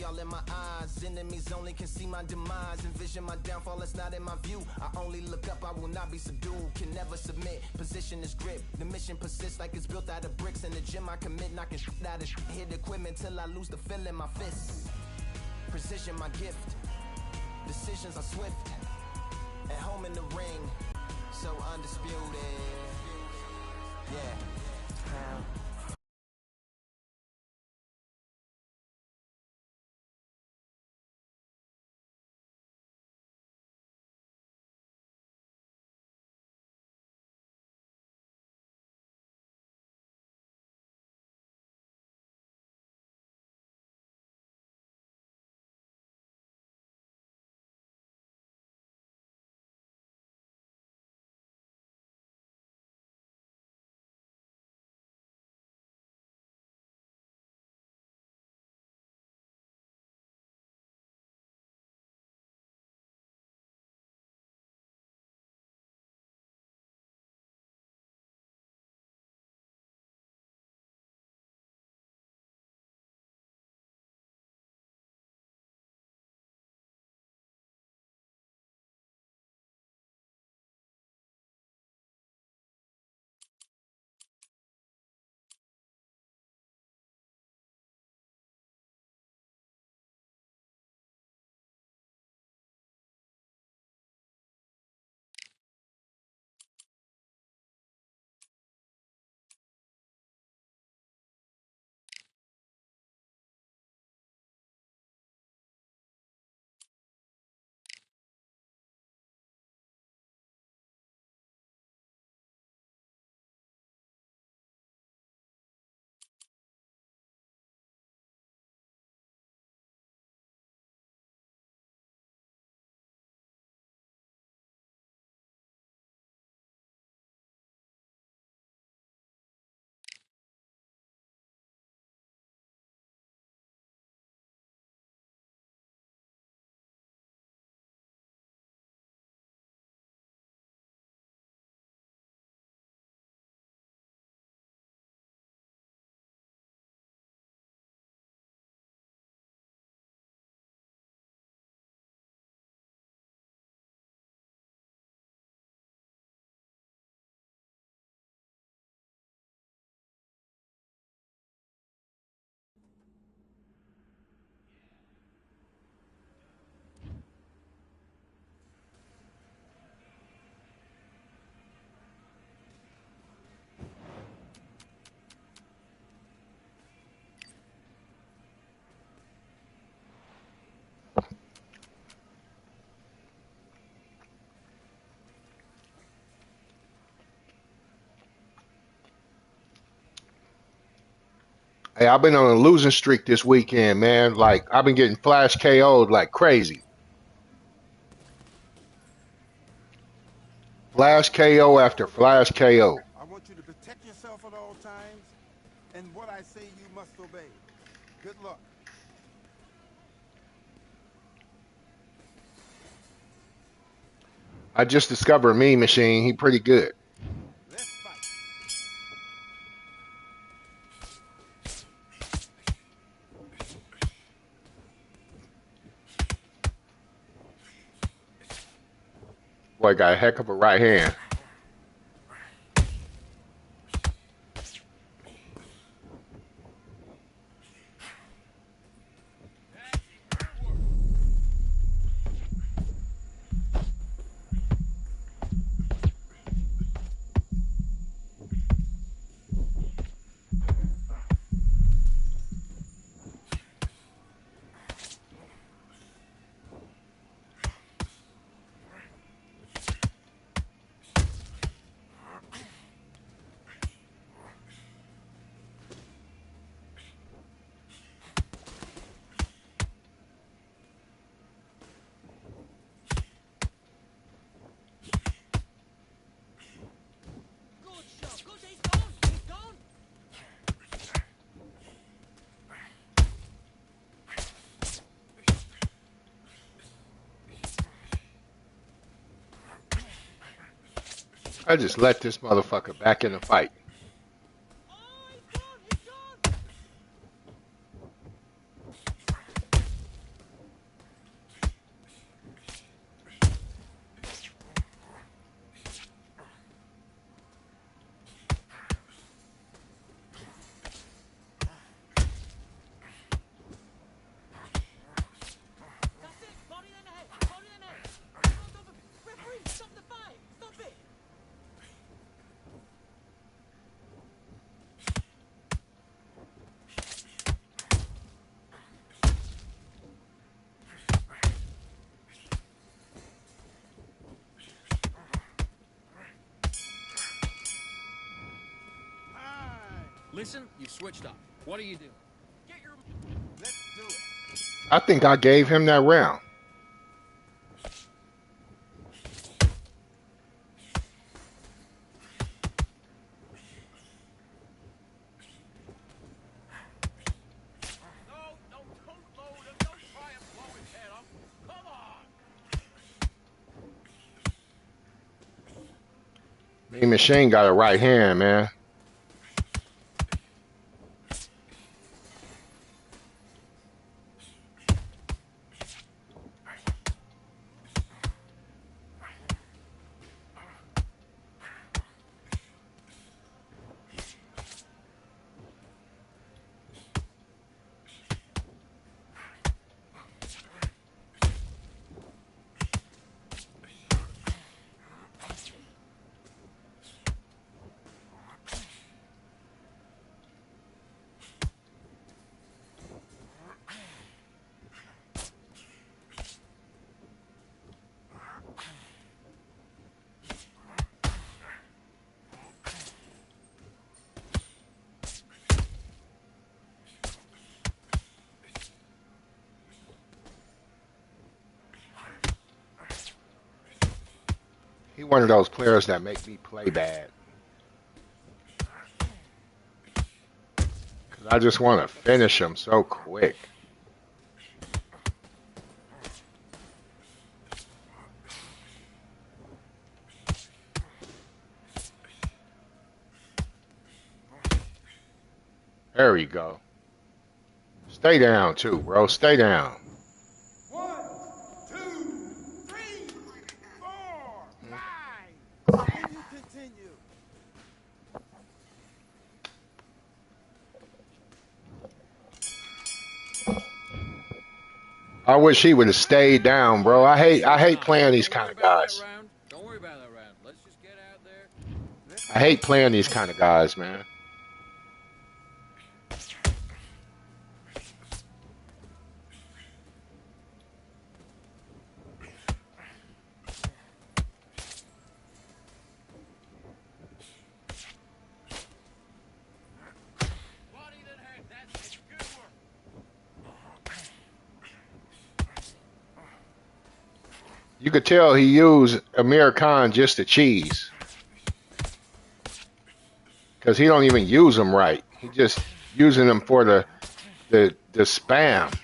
all in my eyes. Enemies only can see my demise. Envision my downfall, it's not in my view. I only look up, I will not be subdued. Can never submit, position is grip. The mission persists like it's built out of bricks. In the gym I commit, knocking shit out of shit. Hit equipment till I lose the feel in my fists. Precision my gift. Decisions are swift. At home in the ring, so undisputed. Yeah. Hey, I've been on a losing streak this weekend, man. Like, I've been getting flash KO'd like crazy. Flash KO after flash KO. I want you to protect yourself at all times, and what I say you must obey. Good luck. I just discovered a Mean Machine. He pretty good. Let's fight. Boy got a heck of a right hand. I just let this motherfucker back in the fight. Listen, you've switched up. What are you doing? Get your... Let's do it. I think I gave him that round. No, don't load him. Don't try and blow his head off. Come on. Mean Machine got a right hand, man. He one of those players that make me play bad. Cause I just want to finish him so quick. There we go. Stay down too, bro. Stay down. 1, 2, 3, 4, 5. Can you continue? I wish he would have stayed down, bro. I hate playing these kind of guys. Don't worry about that round. Let's just get out there. I hate playing these kind of guys, man. You could tell he used Amir Khan just to cheese. Because he don't even use them right. He just using them for the spam.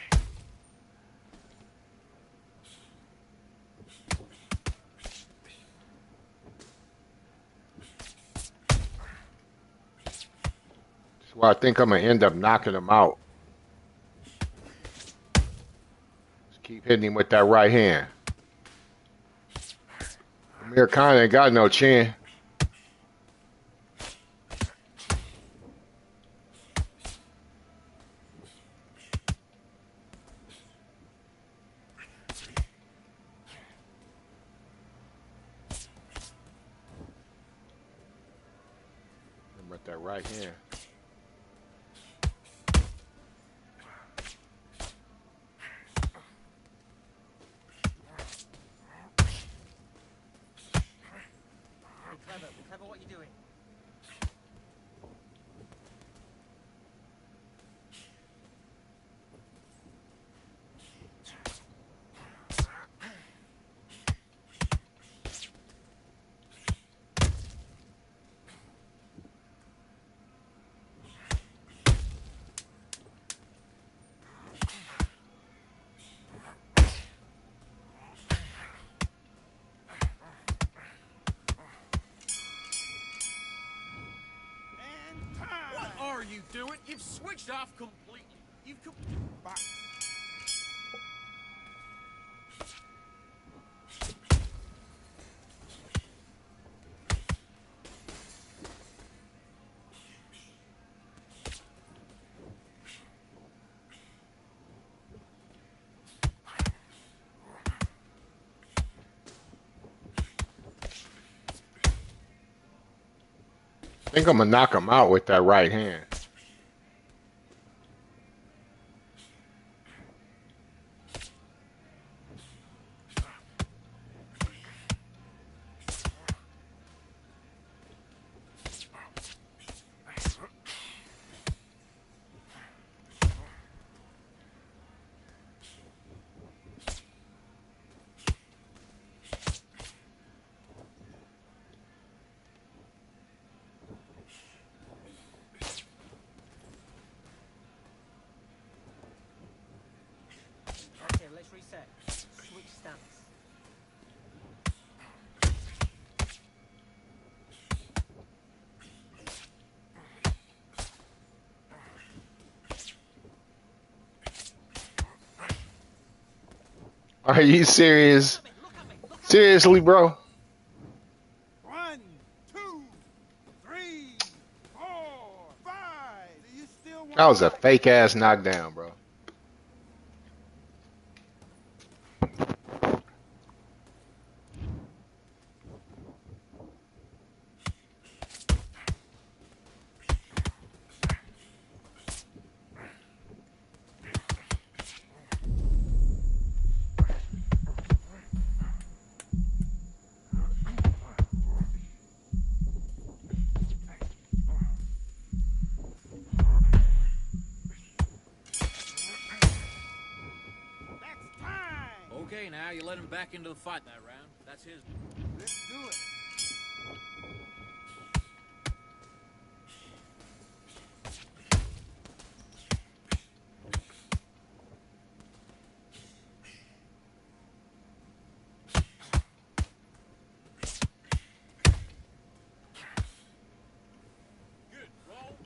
That's why I think I'm going to end up knocking him out. Just keep hitting him with that right hand. Amir Khan ain't got no chin. With that right hand. Be clever what you're doing. What are you doing? You've switched off completely. You've Box. I think I'm going to knock him out with that right hand. Stance reset. Switch stance. Are you serious? Seriously, bro? 1, 2, 3, 4, 5. Do you still want That to was a fight? fake ass knockdown, bro. Next time. Okay, now you let him back into the fight that round. That's his. Let's do it.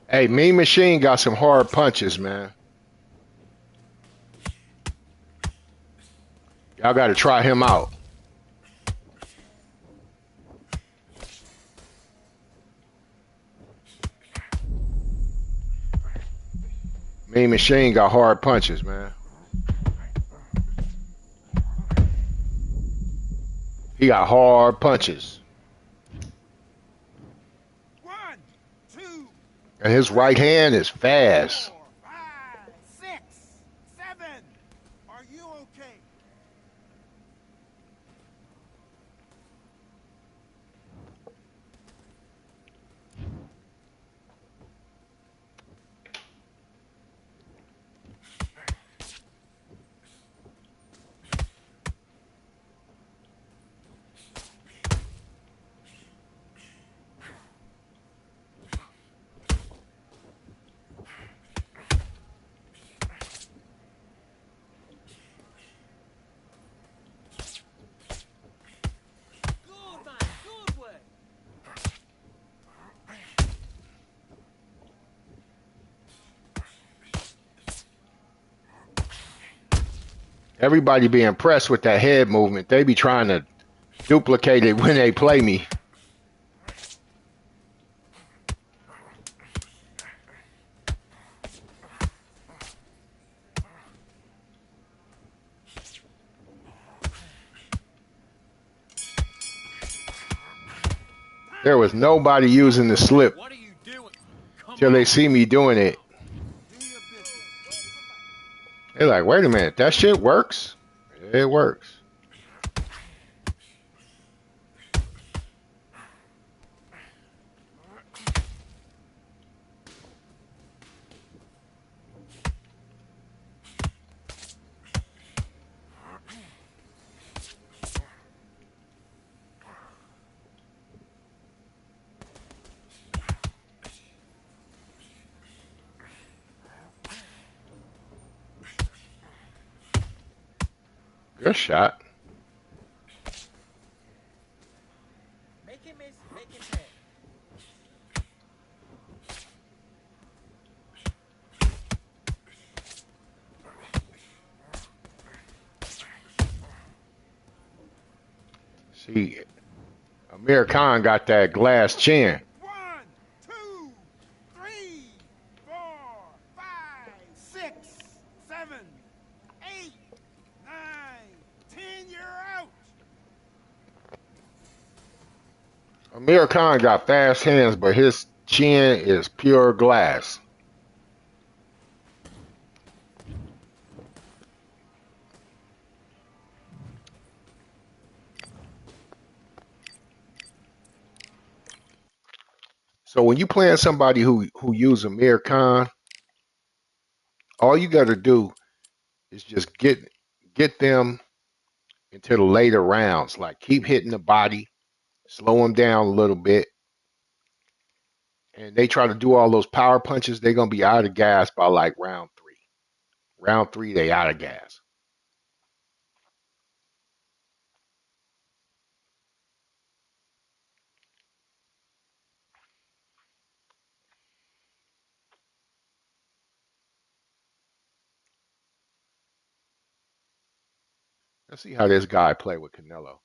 Hey, Mean Machine got some hard punches, man. Y'all got to try him out. Mean Machine got hard punches, man. He got hard punches. 1, 2, And his right hand is fast. 4, 5, 6, 7. Are you okay? Good, man. Good work. Everybody be impressed with that head movement. They be trying to duplicate it when they play me. There was nobody using the slip What are you doing? Come till on. they see me doing it. Do your business. They're like, wait a minute, that shit works? It works. Good shot. Make him miss, make him pay. See, Amir Khan got that glass chin. 1, 2, 3, 4, 5, 6, 7, 8, 9, 10. You're out. Amir Khan got fast hands, but his chin is pure glass. So when you playing somebody who use Amir Khan, all you got to do is just get them into the later rounds. Like keep hitting the body, slow them down a little bit, and they try to do all those power punches. They're gonna be out of gas by like round 3. Round 3, they out of gas. Let's see how this guy play with Canelo.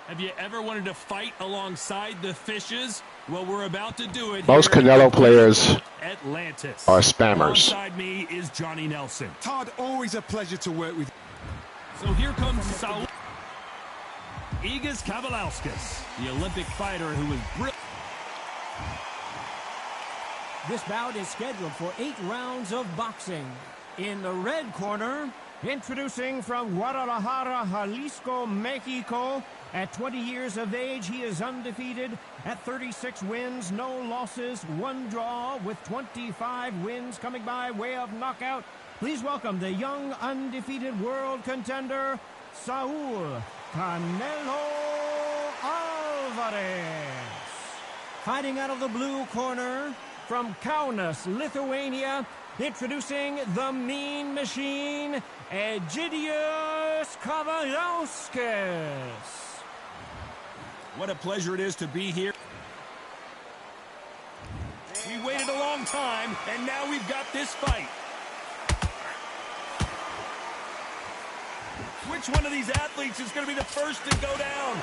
Have you ever wanted to fight alongside the fishes? Well, we're about to do it. Most here Canelo at players Atlantis. are spammers. Alongside me is Johnny Nelson. Todd, always a pleasure to work with. So here comes Saul Igis Kavalauskas, the Olympic fighter who was brilliant. This bout is scheduled for 8 rounds of boxing. In the red corner, introducing from Guadalajara, Jalisco, Mexico. At 20 years of age, he is undefeated at 36 wins, no losses, 1 draw, with 25 wins coming by way of knockout. Please welcome the young undefeated world contender, Saul Canelo Alvarez. Fighting out of the blue corner, from Kaunas, Lithuania, introducing the Mean Machine, Egidius Kavalauskas. What a pleasure it is to be here. We waited a long time, and now we've got this fight. Which one of these athletes is going to be the first to go down?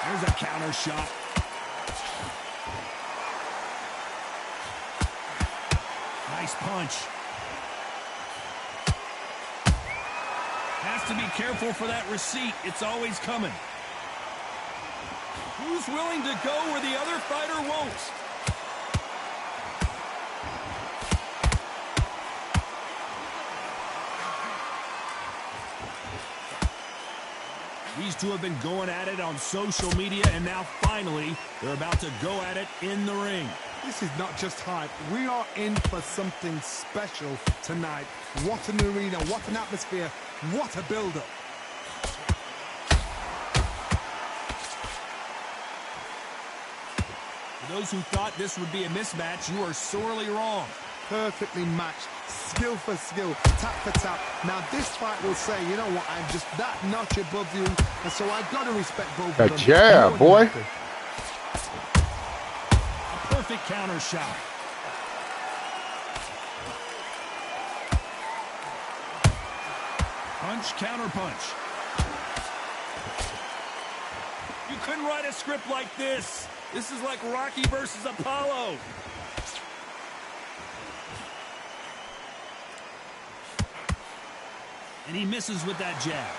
There's a counter shot. Nice punch. Has to be careful for that receipt. It's always coming. Who's willing to go where the other fighter won't? These two have been going at it on social media, and now finally they're about to go at it in the ring. This is not just hype. We are in for something special tonight. What an arena, what an atmosphere, what a build-up. For those who thought this would be a mismatch, you are sorely wrong. Perfectly matched, skill for skill, tap for tap. Now this fight will say, you know what, I'm just that notch above you, and so I've got to respect both of them. Yeah, boy. A perfect counter shot. Punch, counter punch. You couldn't write a script like this. This is like Rocky versus Apollo. And he misses with that jab.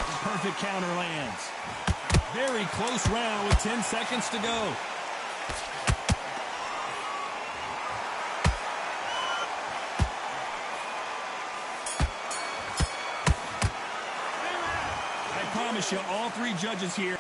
The perfect counter lands. Very close round with 10 seconds to go. I promise you, all 3 judges here.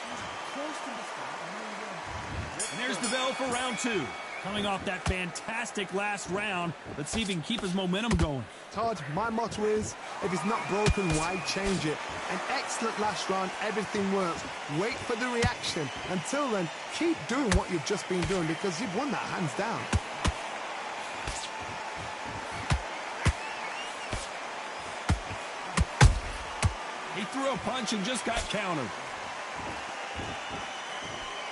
And there's the bell for round 2. Coming off that fantastic last round, let's see if he can keep his momentum going. Todd, my motto is, if it's not broken, why change it? An excellent last round, everything works. Wait for the reaction. Until then, keep doing what you've just been doing, because you've won that hands down. He threw a punch and just got countered.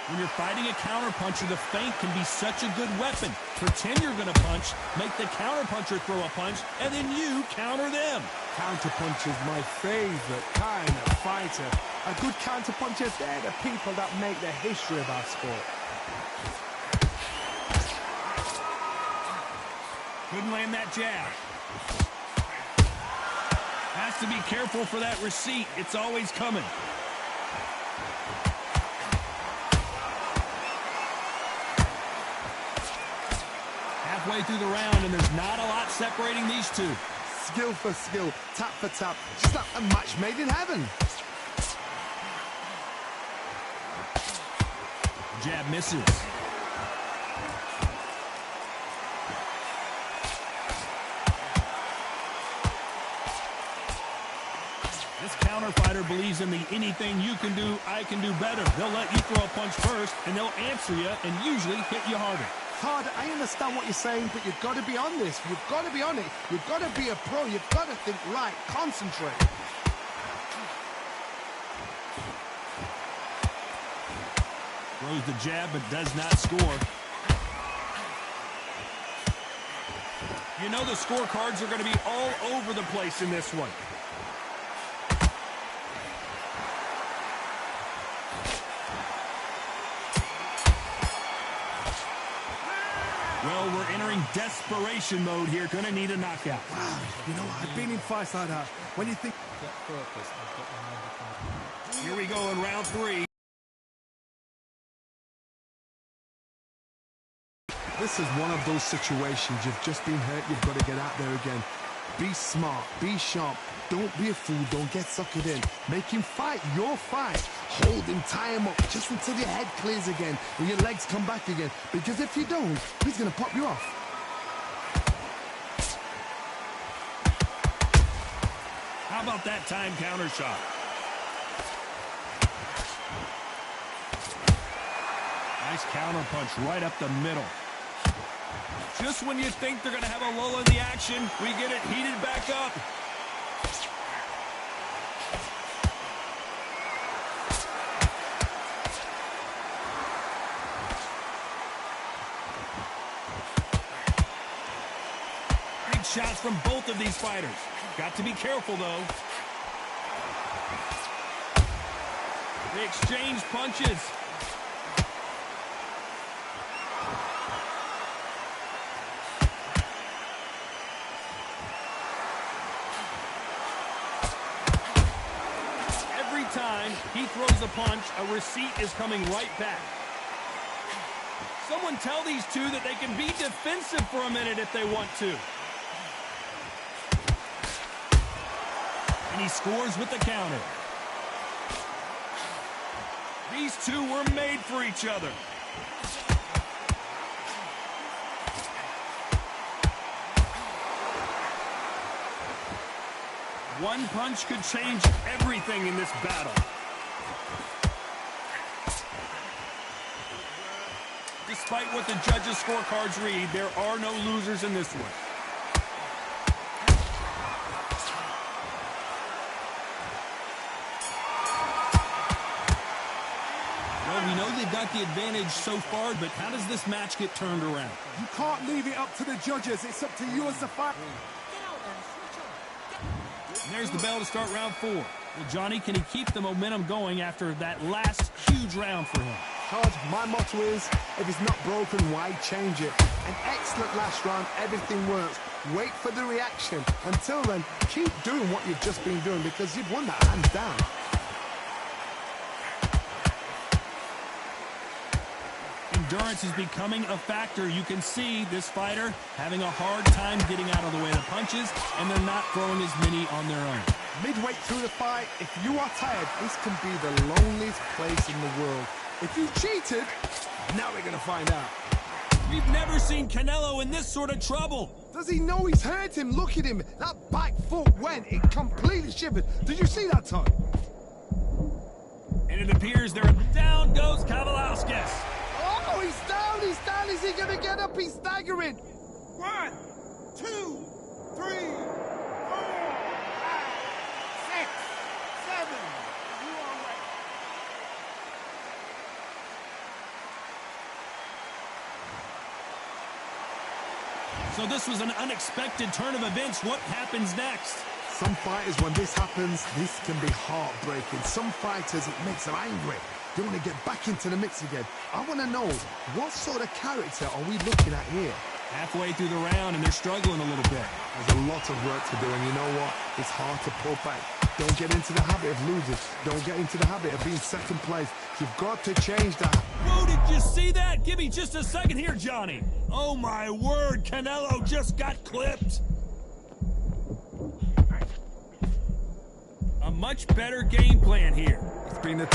When you're fighting a counterpuncher, the feint can be such a good weapon. Pretend you're going to punch, make the counterpuncher throw a punch, and then you counter them. Counterpuncher is my favorite kind of fighter. A good counterpuncher, they're the people that make the history of our sport. Couldn't land that jab. Has to be careful for that receipt. It's always coming. Halfway through the round, and there's not a lot separating these two. Skill for skill, tap for tap, just like a match made in heaven. Jab misses. This counter fighter believes in the anything you can do, I can do better. They'll let you throw a punch first, and they'll answer you and usually hit you harder. Todd, I understand what you're saying, but you've got to be on this. You've got to be on it. You've got to be a pro. You've got to think right. Concentrate. Throws the jab, but does not score. You know the scorecards are going to be all over the place in this one. Well, we're entering desperation mode here. Gonna need a knockout. Wow, you know, I've been in fights like that. When you think... Get focused and get your mind off. Here we go in round 3. This is one of those situations. You've just been hurt. You've got to get out there again. Be smart. Be sharp. Don't be a fool. Don't get suckered in. Make him fight your fight. Hold him, tie him up just until your head clears again and your legs come back again. Because if you don't, he's going to pop you off. How about that time counter shot? Nice counter punch right up the middle. Just when you think they're going to have a lull in the action, we get it heated back up. Big shots from both of these fighters. Got to be careful, though. They exchange punches. Time he throws a punch, a receipt is coming right back. Someone tell these two that they can be defensive for a minute if they want to. And he scores with the counter. These two were made for each other. One punch could change everything in this battle. Despite what the judges' scorecards read, there are no losers in this one. Well, we know they've got the advantage so far, but how does this match get turned around? You can't leave it up to the judges. It's up to you as the fighter. And there's the bell to start round 4. Well, Johnny, can he keep the momentum going after that last huge round for him? Todd, my motto is, if it's not broken, why change it? An excellent last round, everything works. Wait for the reaction. Until then, keep doing what you've just been doing because you've won that hands down. Endurance is becoming a factor. You can see this fighter having a hard time getting out of the way of the punches, and they're not throwing as many on their own. Midway through the fight, if you are tired, this can be the loneliest place in the world. If you cheated, now we're going to find out. We've never seen Canelo in this sort of trouble. Does he know he's hurt him? Look at him. That back foot went. It completely shivered. Did you see that, Todd? And it appears they're down goes Kavalauskas. Oh, he's down, he's down. Is he going to get up? He's staggering. 1, 2, 3, 4, 5, 6, 7. You all right? So this was an unexpected turn of events. What happens next? Some fighters, when this happens, this can be heartbreaking. Some fighters, it makes them angry. They want to get back into the mix again. I want to know, what sort of character are we looking at here? Halfway through the round, and they're struggling a little bit. There's a lot of work to do, and you know what? It's hard to pull back. Don't get into the habit of losing. Don't get into the habit of being second place. You've got to change that. Whoa, did you see that? Give me just a second here, Johnny. Oh, my word. Canelo just got clipped. A much better game plan here. It's been a...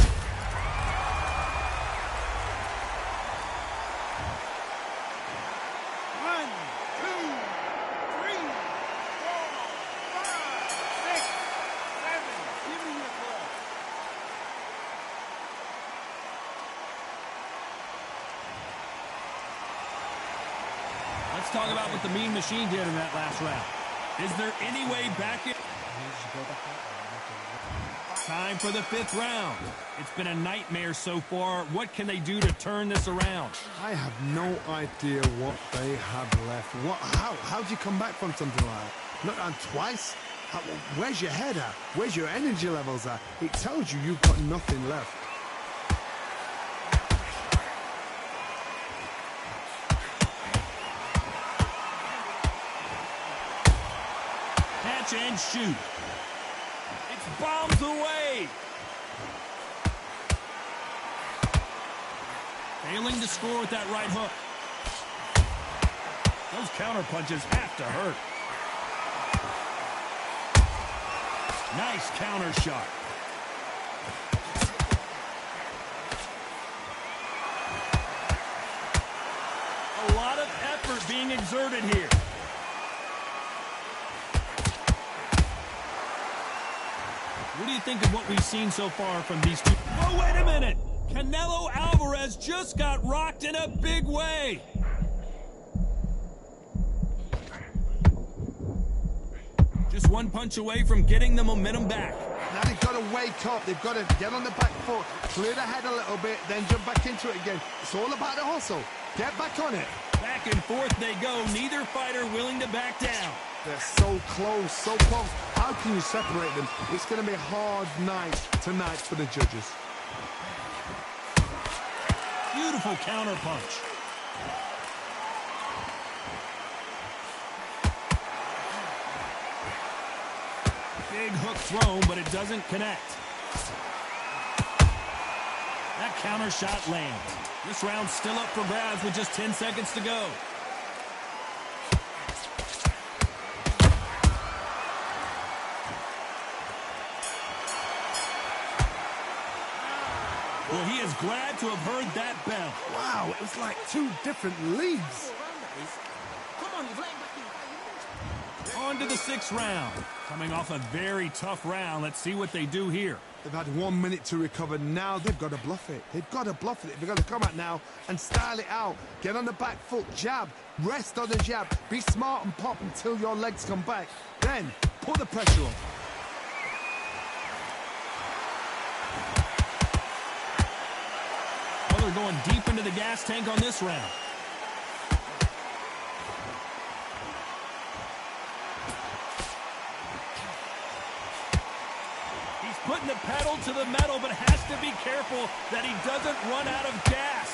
Let's talk about what the Mean Machine did in that last round. Is there any way back in... Time for the 5th round. It's been a nightmare so far. What can they do to turn this around? I have no idea what they have left. How do you come back from something like that? Not down twice? Where's your head at? Where's your energy levels at? It tells you you've got nothing left. Catch and shoot. It's bombs away. Failing to score with that right hook. Those counter punches have to hurt. Nice counter shot. A lot of effort being exerted here. What do you think of what we've seen so far from these two? Oh, wait a minute! Canelo Alvarez just got rocked in a big way. Just one punch away from getting the momentum back. Now they've got to wake up. They've got to get on the back foot, clear the head a little bit, then jump back into it again. It's all about the hustle. Get back on it. Back and forth they go. Neither fighter willing to back down. They're so close, so close. How can you separate them? It's going to be a hard night tonight for the judges. Beautiful counter punch. Big hook thrown, but it doesn't connect. That counter shot lands. This round's still up for grabs with just 10 seconds to go. Well, he is glad to have heard that bell. Wow, it was like two different leagues. Come on, you've let him back in. On to the 6th round. Coming off a very tough round. Let's see what they do here. They've had 1 minute to recover. Now they've got to bluff it. They've got to bluff it. They've got to come out now and style it out. Get on the back foot, jab, rest on the jab. Be smart and pop until your legs come back. Then put the pressure on. Well, they're going deep into the gas tank on this round. Putting the pedal to the metal, but has to be careful that he doesn't run out of gas.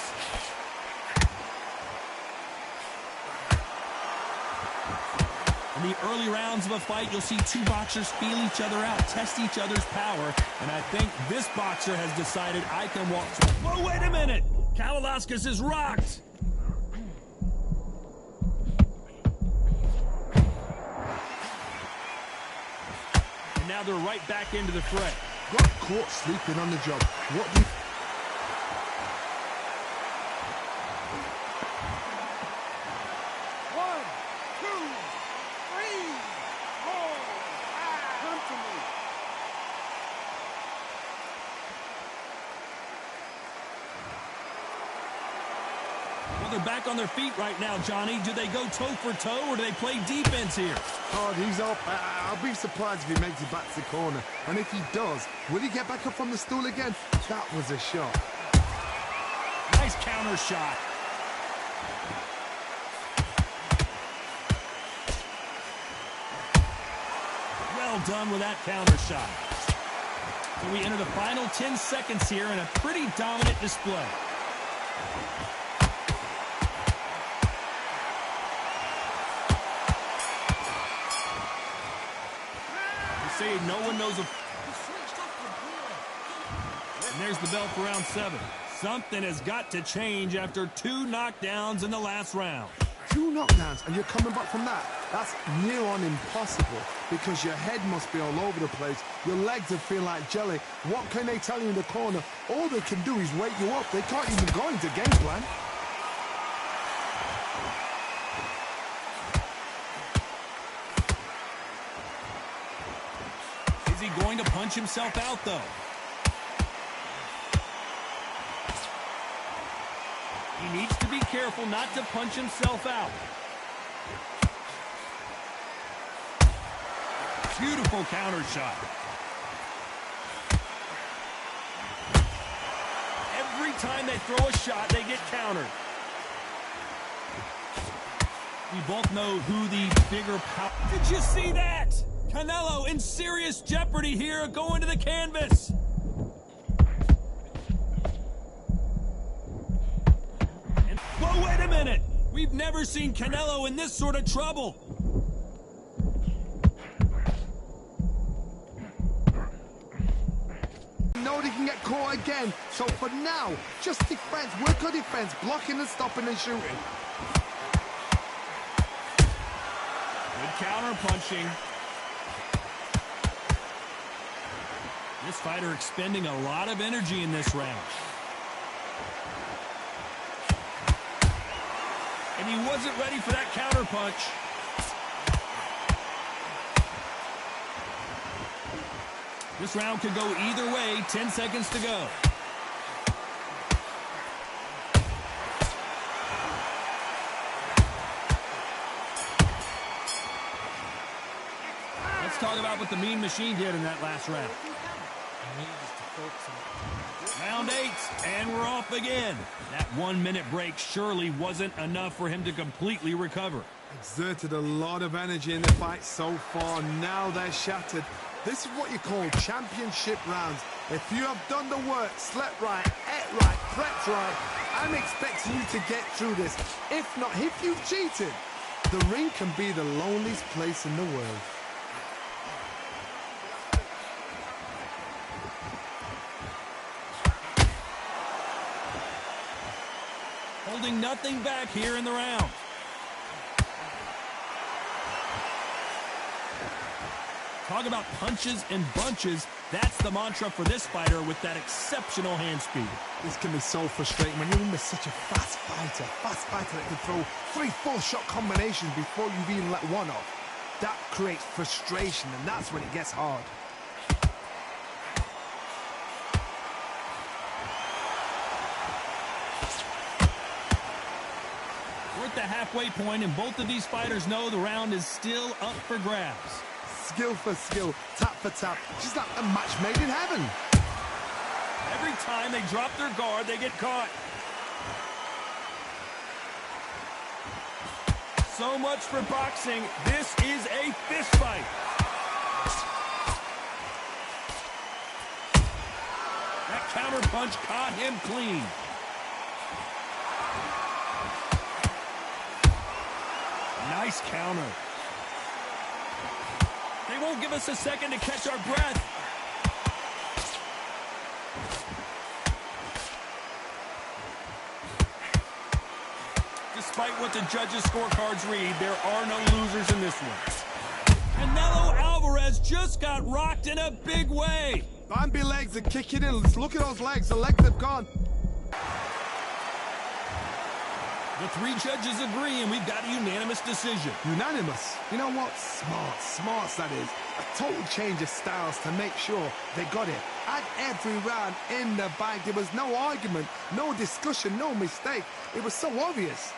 In the early rounds of a fight, you'll see two boxers feel each other out, test each other's power, and I think this boxer has decided I can walk through. Whoa, wait a minute! Kavaliauskas is rocked! And now they're right back into the fray. Got caught sleeping on the job. What do you... Well, they're back on their feet right now, Johnny. Do they go toe for toe, or do they play defense here? Oh, he's up. I'll be surprised if he makes it back to the corner. And if he does, will he get back up from the stool again? That was a shot. Nice counter shot. Well done with that counter shot. So we enter the final 10 seconds here in a pretty dominant display. Say no one knows and there's the bell for round 7. Something has got to change after 2 knockdowns in the last round. 2 knockdowns and you're coming back from that? That's near on impossible because your head must be all over the place. Your legs will feel like jelly. What can they tell you in the corner? All they can do is wake you up. They can't even go into game plan. Is he going to punch himself out, though? He needs to be careful not to punch himself out. Beautiful counter shot. Every time they throw a shot, they get countered. We both know who the bigger power... Did you see that? Canelo in serious jeopardy here, going to the canvas. And, whoa, wait a minute. We've never seen Canelo in this sort of trouble. Know they can get caught again, so for now, just defense, work on defense, blocking and stopping and shooting. Good counter punching. This fighter expending a lot of energy in this round. And he wasn't ready for that counter punch. This round could go either way. 10 seconds to go. Let's talk about what the Mean Machine did in that last round. Round 8, and we're off again. That 1-minute break surely wasn't enough for him to completely recover. Exerted a lot of energy in the fight so far. Now they're shattered. This is what you call championship rounds. If you have done the work, slept right, ate right, prepped right, I'm expecting you to get through this. If not, if you've cheated, the ring can be the loneliest place in the world. Holding nothing back here in the round. Talk about punches and bunches. That's the mantra for this fighter with that exceptional hand speed. This can be so frustrating when you're in with such a fast fighter that can throw 3-4 shot combinations before you've even let one off. That creates frustration, and that's when it gets hard. We're at the halfway point, and both of these fighters know the round is still up for grabs. Skill for skill, tap for tap, just like a match made in heaven. Every time they drop their guard, they get caught. So much for boxing. This is a fist fight. That counter punch caught him clean. Nice counter. They won't give us a second to catch our breath. Despite what the judges' scorecards read, there are no losers in this one. Canelo Alvarez just got rocked in a big way. Bambi legs are kicking in. Look at those legs. The legs have gone. The 3 judges agree, and we've got a unanimous decision. Unanimous? You know what? Smart, that is. A total change of styles to make sure they got it. At every round in the bag, there was no argument, no discussion, no mistake. It was so obvious.